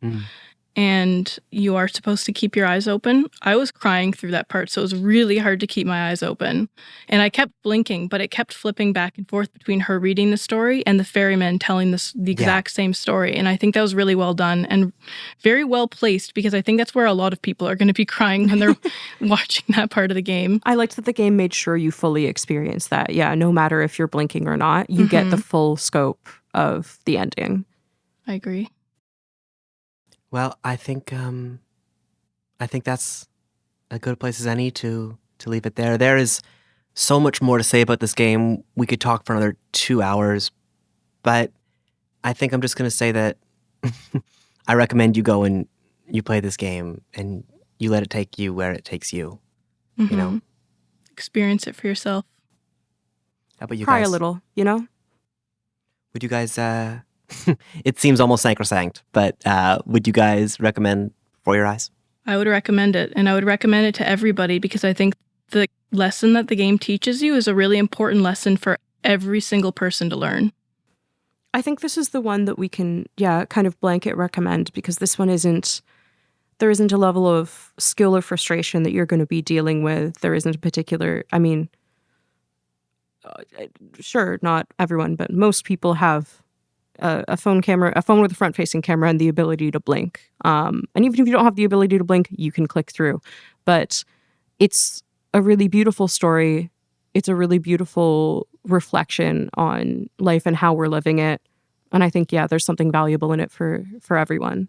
And you are supposed to keep your eyes open. I was crying through that part, so it was really hard to keep my eyes open. And I kept blinking, but it kept flipping back and forth between her reading the story and the ferryman telling the exact same story. And I think that was really well done and very well placed because I think that's where a lot of people are going to be crying when they're watching that part of the game. I liked that the game made sure you fully experience that. Yeah, no matter if you're blinking or not, you get the full scope of the ending. I agree. Well, I think that's a good place as any to leave it there. There is so much more to say about this game. We could talk for another 2 hours, but I think I'm just going to say that I recommend you go and you play this game and you let it take you where it takes you. Experience it for yourself. How about you Cry guys? a little, Would you guys? It seems almost sacrosanct, but would you guys recommend For Your Eyes? I would recommend it, and I would recommend it to everybody because I think the lesson that the game teaches you is a really important lesson for every single person to learn. I think this is the one that we can, kind of blanket recommend because this one there isn't a level of skill or frustration that you're going to be dealing with. There isn't a particular, sure, not everyone, but most people have a phone with a front-facing camera and the ability to blink. And even if you don't have the ability to blink, you can click through. But it's a really beautiful story. It's a really beautiful reflection on life and how we're living it. And I think, there's something valuable in it for everyone.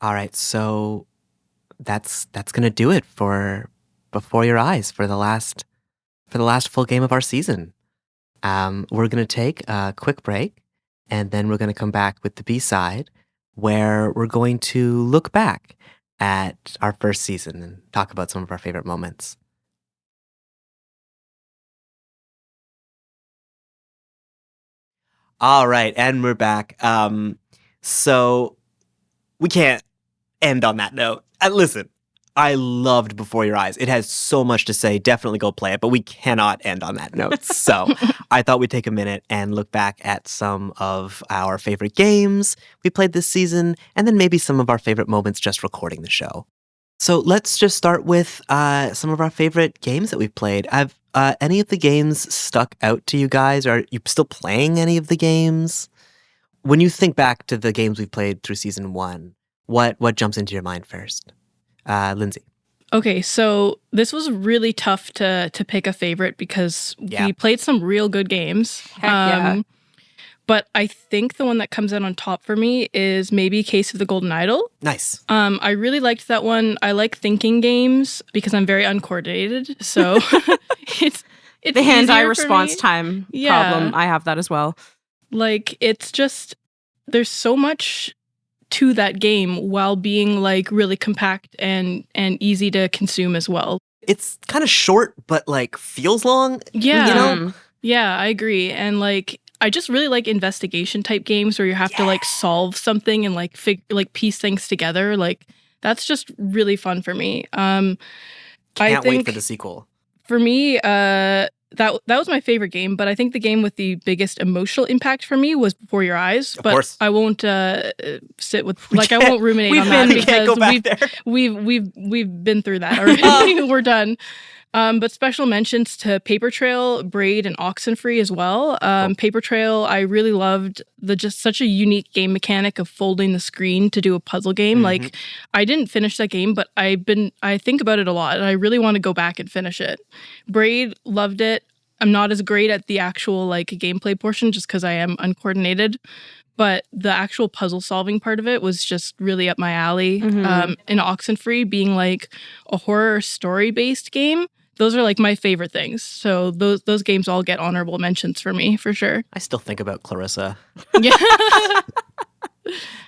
All right, so that's gonna do it for Before Your Eyes for the last full game of our season. We're gonna take a quick break, and then we're gonna come back with the B-side, where we're going to look back at our first season and talk about some of our favorite moments. All right, and we're back. So we can't end on that note. Listen, I loved Before Your Eyes. It has so much to say. Definitely go play it, but we cannot end on that note. So I thought we'd take a minute and look back at some of our favorite games we played this season, and then maybe some of our favorite moments just recording the show. So let's just start with some of our favorite games that we've played. Have any of the games stuck out to you guys? Are you still playing any of the games? When you think back to the games we've played through season 1, what jumps into your mind first? Lindsay. Okay, so this was really tough to pick a favorite because we played some real good games. Heck yeah. But I think the one that comes out on top for me is maybe Case of the Golden Idol. Nice. I really liked that one. I like thinking games because I'm very uncoordinated. So it's The hand-eye easier for response me. time Yeah. problem. I have that as well. Like, it's just, there's so much to that game while being like really compact and easy to consume as well. It's kind of short, but like feels long. Yeah. You know? Yeah, I agree. And like, I just really like investigation type games where you have to like solve something and like piece things together. Like, that's just really fun for me. Can't I wait think for the sequel. for me, that was my favorite game, but I think the game with the biggest emotional impact for me was Before Your Eyes. Of But course. I won't sit with I won't ruminate on that We can't go because back there. we've been through that already. We're done. But special mentions to Paper Trail, Braid, and Oxenfree as well. Paper Trail, I really loved just such a unique game mechanic of folding the screen to do a puzzle game. Like, I didn't finish that game, but I think about it a lot, and I really want to go back and finish it. Braid, loved it. I'm not as great at the actual like gameplay portion just because I am uncoordinated. But the actual puzzle solving part of it was just really up my alley. And Oxenfree being like a horror story based game, those are like my favorite things. So those games all get honorable mentions for me for sure. I still think about Clarissa. Yeah.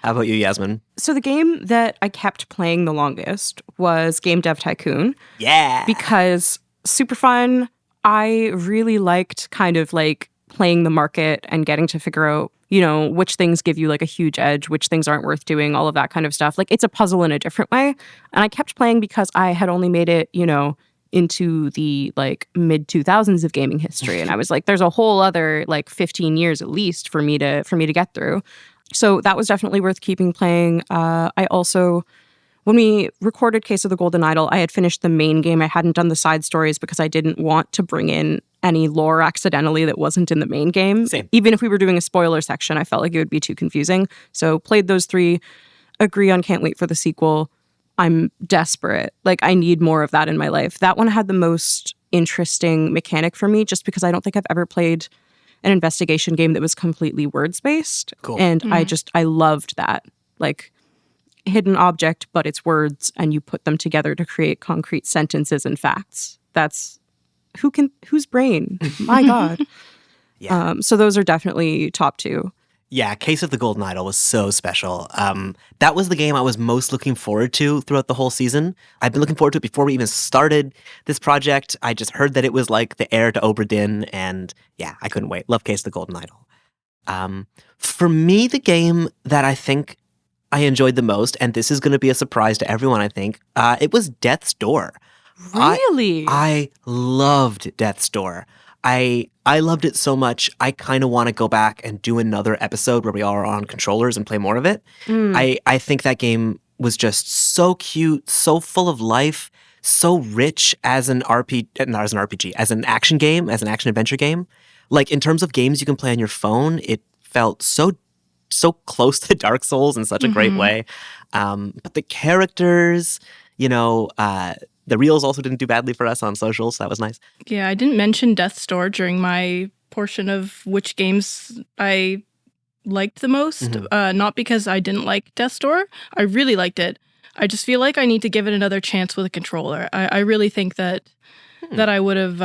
How about you, Yasmin? So the game that I kept playing the longest was Game Dev Tycoon. Yeah. Because super fun. I really liked kind of like playing the market and getting to figure out, you know, which things give you like a huge edge, which things aren't worth doing, all of that kind of stuff. Like, it's a puzzle in a different way. And I kept playing because I had only made it, you know, into the like mid 2000s of gaming history. And I was like, there's a whole other like 15 years at least for me to get through. So that was definitely worth keeping playing. I also, when we recorded Case of the Golden Idol, I had finished the main game. I hadn't done the side stories because I didn't want to bring in any lore accidentally that wasn't in the main game. Same. Even if we were doing a spoiler section, I felt like it would be too confusing. So played those three, agree on can't wait for the sequel. I'm desperate. Like, I need more of that in my life. That one had the most interesting mechanic for me just because I don't think I've ever played an investigation game that was completely words-based. Cool. And I loved that. Like, hidden object, but it's words, and you put them together to create concrete sentences and facts. That's whose brain? My God. Yeah. So those are definitely top two. Yeah, Case of the Golden Idol was so special. That was the game I was most looking forward to throughout the whole season. I've been looking forward to it before we even started this project. I just heard that it was like the heir to Obra Dinn, and yeah, I couldn't wait. Love Case of the Golden Idol. For me, the game that I think I enjoyed the most, and this is going to be a surprise to everyone, I think, it was Death's Door. Really? I loved Death's Door. I loved it so much, I kind of want to go back and do another episode where we all are on controllers and play more of it. I think that game was just so cute, so full of life, so rich as an not as an RPG, as an action game, as an action adventure game. Like, in terms of games you can play on your phone, it felt so close to Dark Souls in such a great way. But the characters, you know, the reels also didn't do badly for us on social, so that was nice. Yeah, I didn't mention Death's Door during my portion of which games I liked the most. Not because I didn't like Death's Door. I really liked it. I just feel like I need to give it another chance with a controller. I really think that I would have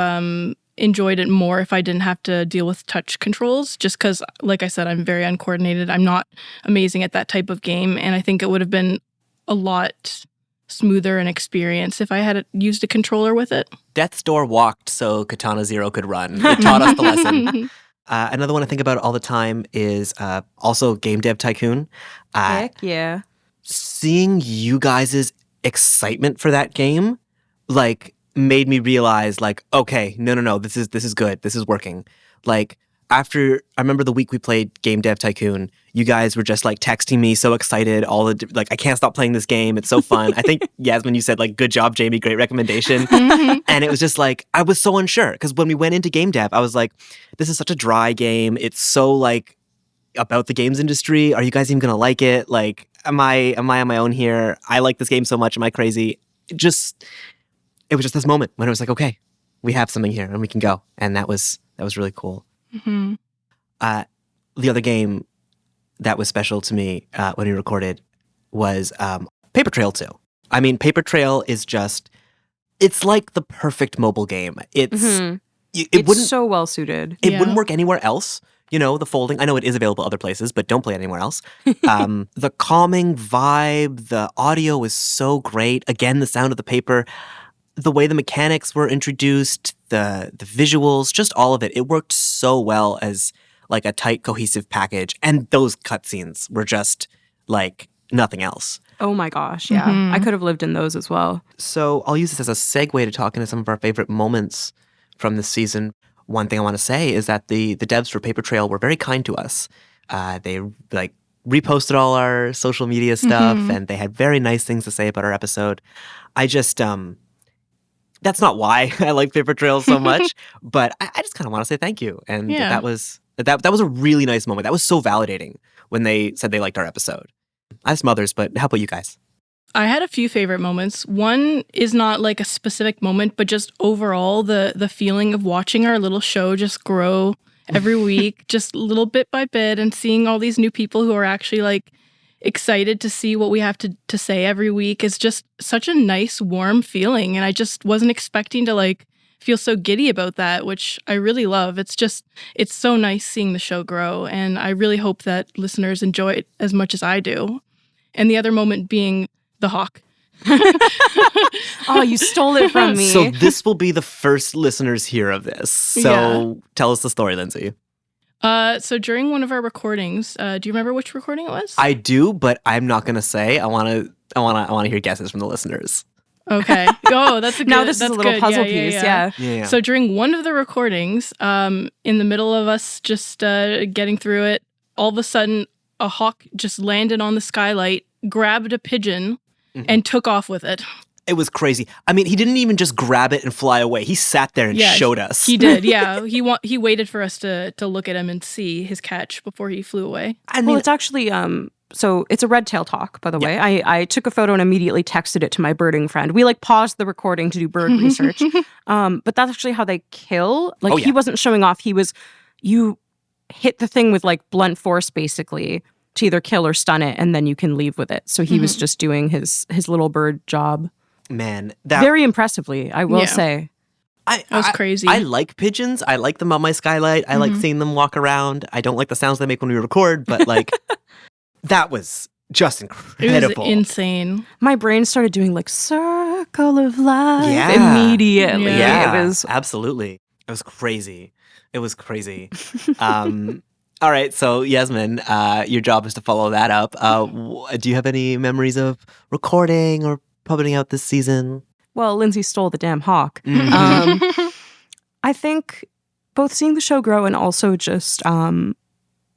enjoyed it more if I didn't have to deal with touch controls, just because, like I said, I'm very uncoordinated. I'm not amazing at that type of game, and I think it would have been a lot smoother an experience if I had used a controller with it. Death's Door walked so Katana Zero could run. It taught us the lesson. Another one I think about all the time is also Game Dev Tycoon. Heck yeah. Seeing you guys' excitement for that game, like, made me realize, like, okay, no, this is good. This is working. Like, I remember the week we played Game Dev Tycoon, you guys were just like texting me so excited, like, I can't stop playing this game. It's so fun. I think, Yasmin, you said like, good job, Jamie, great recommendation. And it was just like, I was so unsure because when we went into Game Dev, I was like, this is such a dry game. It's so like about the games industry. Are you guys even going to like it? Like, am I on my own here? I like this game so much. Am I crazy? it was just this moment when it was like, okay, we have something here and we can go. And that was really cool. Mhm. The other game that was special to me when we recorded was Paper Trail 2. I mean, Paper Trail is it's like the perfect mobile game. Mhm. It It's wouldn't so well suited. it Yeah. wouldn't work anywhere else. The folding. I know it is available other places, but don't play it anywhere else. The calming vibe, the audio was so great. Again, the sound of the paper, the way the mechanics were introduced, the visuals, just all of it. It worked so well as like a tight, cohesive package. And those cutscenes were just like nothing else. Oh my gosh, yeah. I could have lived in those as well. So I'll use this as a segue to talk into some of our favorite moments from this season. One thing I want to say is that the devs for Paper Trail were very kind to us. They like reposted all our social media stuff, and they had very nice things to say about our episode. I just that's not why I like Paper Trail so much, but I just kind of want to say thank you. And Yeah. that was a really nice moment. That was so validating when they said they liked our episode. I have some others, but how about you guys? I had a few favorite moments. One is not like a specific moment, but just overall the feeling of watching our little show just grow every week, just little bit by bit, and seeing all these new people who are actually like excited to see what we have to say every week is just such a nice, warm feeling. And I just wasn't expecting to like feel so giddy about that, which I really love. It's so nice seeing the show grow. And I really hope that listeners enjoy it as much as I do. And the other moment being the hawk. Oh, you stole it from me. So this will be the first listeners hear of this. So tell us the story, Lindsay. So during one of our recordings, do you remember which recording it was? I do, but I'm not going to say. I want to hear guesses from the listeners. Okay. Oh, that's a good. Now this is that's a little good. puzzle piece, yeah. Yeah. So during one of the recordings, in the middle of us just getting through it, all of a sudden a hawk just landed on the skylight, grabbed a pigeon, and took off with it. It was crazy. I mean, he didn't even just grab it and fly away. He sat there and showed us. He did, yeah. He waited for us to look at him and see his catch before he flew away. I mean, Well, it's actually so it's a red tail hawk, by the way. I took a photo and immediately texted it to my birding friend. We like paused the recording to do bird research. But that's actually how they kill. Like he wasn't showing off. You hit the thing with like blunt force basically to either kill or stun it, and then you can leave with it. So he was just doing his little bird job. man, Very impressively, I will say. That was crazy. I like pigeons. I like them on my skylight. I like seeing them walk around. I don't like the sounds they make when we record, but like that was just incredible. It was insane. My brain started doing like circle of life Yeah. immediately. Yeah, It was absolutely. It was crazy. All right, so Yasmin, your job is to follow that up. Do you have any memories of recording or putting out this season? well, Lindsay stole the damn hawk. Mhm. I think both seeing the show grow and also just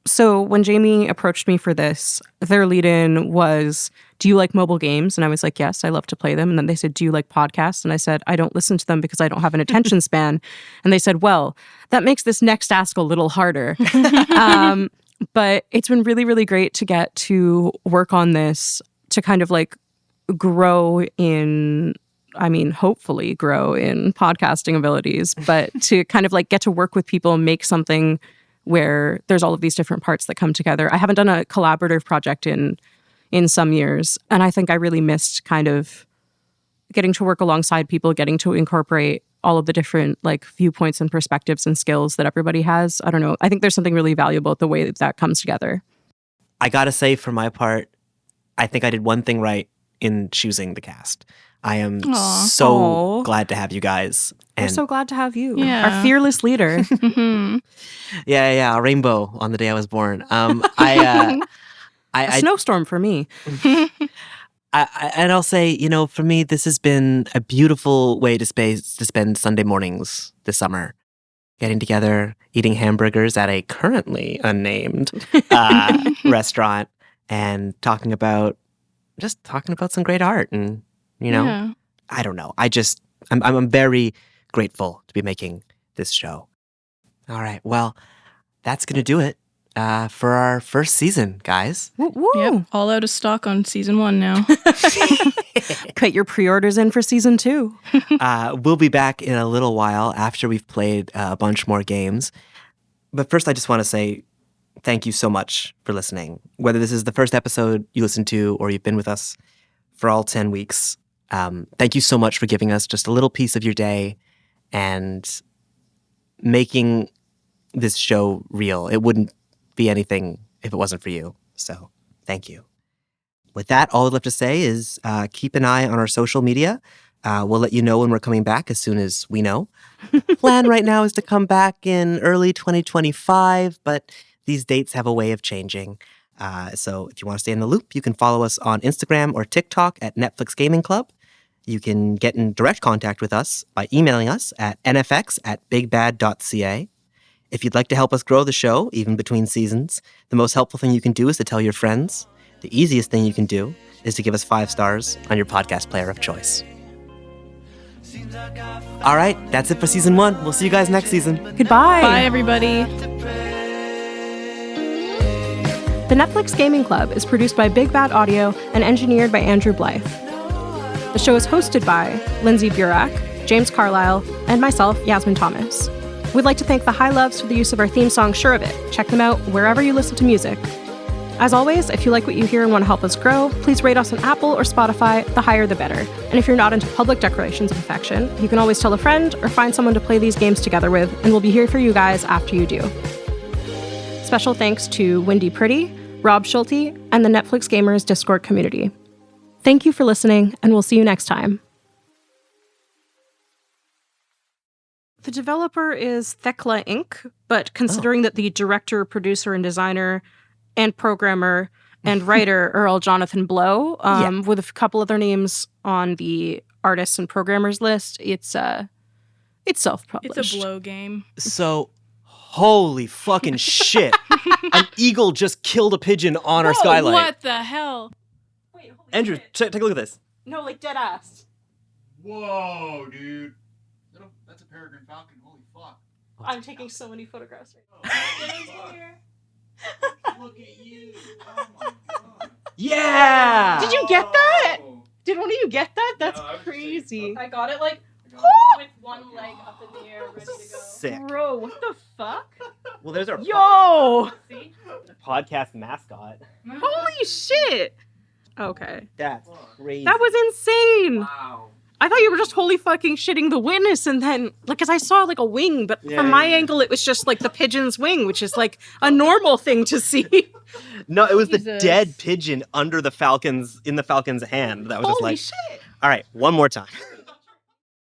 so when Jamie approached me for this, their lead-in was, do you like mobile games? And I was like, yes, I love to play them. And then they said, do you like podcasts? And I said, I don't listen to them because I don't have an attention span. And they said, well, that makes this next ask a little harder. But it's been really, really great to get to work on this, to kind of like grow in, I mean, hopefully grow in podcasting abilities, but to kind of like get to work with people and make something where there's all of these different parts that come together. I haven't done a collaborative project in some years, and I think I really missed kind of getting to work alongside people, getting to incorporate all of the different like viewpoints and perspectives and skills that everybody has. I don't know. I think there's something really valuable at the way that comes together. I gotta say, for my part, I think I did one thing right in choosing the cast. I am so Aw. glad to have you guys. We're so glad to have you, Yeah. our fearless leader. Yeah, a rainbow on the day I was born. A snowstorm for me. And I'll say, for me, this has been a beautiful way to spend Sunday mornings this summer. Getting together, eating hamburgers at a currently unnamed restaurant, and talking about some great art. And, Yeah. I don't know. I'm very grateful to be making this show. All right. Well, that's going to do it. for our first season, guys. Woo woo. Yep, all out of stock on season 1 now. Put your pre-orders in for season 2. We'll be back in a little while after we've played a bunch more games. But first, I just want to say thank you so much for listening. Whether this is the first episode you listened to or you've been with us for all 10 weeks, thank you so much for giving us just a little piece of your day and making this show real. It wouldn't be anything if it wasn't for you. So thank you. With that, all I'd love to say is keep an eye on our social media. We'll let you know when we're coming back as soon as we know. Plan right now is to come back in early 2025, but these dates have a way of changing. So if you want to stay in the loop, you can follow us on Instagram or TikTok at Netflix Gaming Club. You can get in direct contact with us by emailing us at nfx@bigbad.ca. If you'd like to help us grow the show, even between seasons, the most helpful thing you can do is to tell your friends. The easiest thing you can do is to give us 5 stars on your podcast player of choice. All right, that's it for season 1. We'll see you guys next season. Goodbye. Bye, everybody. The Netflix Gaming Club is produced by Big Bad Audio and engineered by Andrew Blythe. The show is hosted by Lindsay Burak, James Carlisle, and myself, Yasmin Thomas. We'd like to thank the High Loves for the use of our theme song, Sure of It. Check them out wherever you listen to music. As always, if you like what you hear and want to help us grow, please rate us on Apple or Spotify. The higher, the better. And if you're not into public declarations of affection, you can always tell a friend or find someone to play these games together with, and we'll be here for you guys after you do. Special thanks to Wendy Pretty, Rob Schulte, and the Netflix Gamers Discord community. Thank you for listening, and we'll see you next time. The developer is Thekla Inc., but considering that the director, producer, and designer, and programmer, and writer are all Jonathan Blow, with a couple other names on the artists and programmers list, it's self-published. It's a Blow game. So, holy fucking shit. An eagle just killed a pigeon on our skylight. What the hell? Wait, holy Andrew, shit. take a look at this. No, like dead ass. Whoa, dude. That's a peregrine falcon. Holy fuck. I'm taking so many photographs right now. Look at you. Oh my god. Yeah! Did you get that? Oh. Did one of you get that? That's No, I was just crazy. saying, I got it like With one leg up in the air, ready to go. Sick. Bro, what the fuck? Well, there's our Yo! See? podcast mascot. Holy shit! Okay. That's crazy. That was insane! Wow. I thought you were just holy fucking shitting the witness, and then, like, because I saw, like, a wing, but from my angle, it was just, like, the pigeon's wing, which is, like, a normal thing to see. No, it was the Jesus. dead pigeon under the falcon's hand. That was just Holy like, shit! all right, one more time.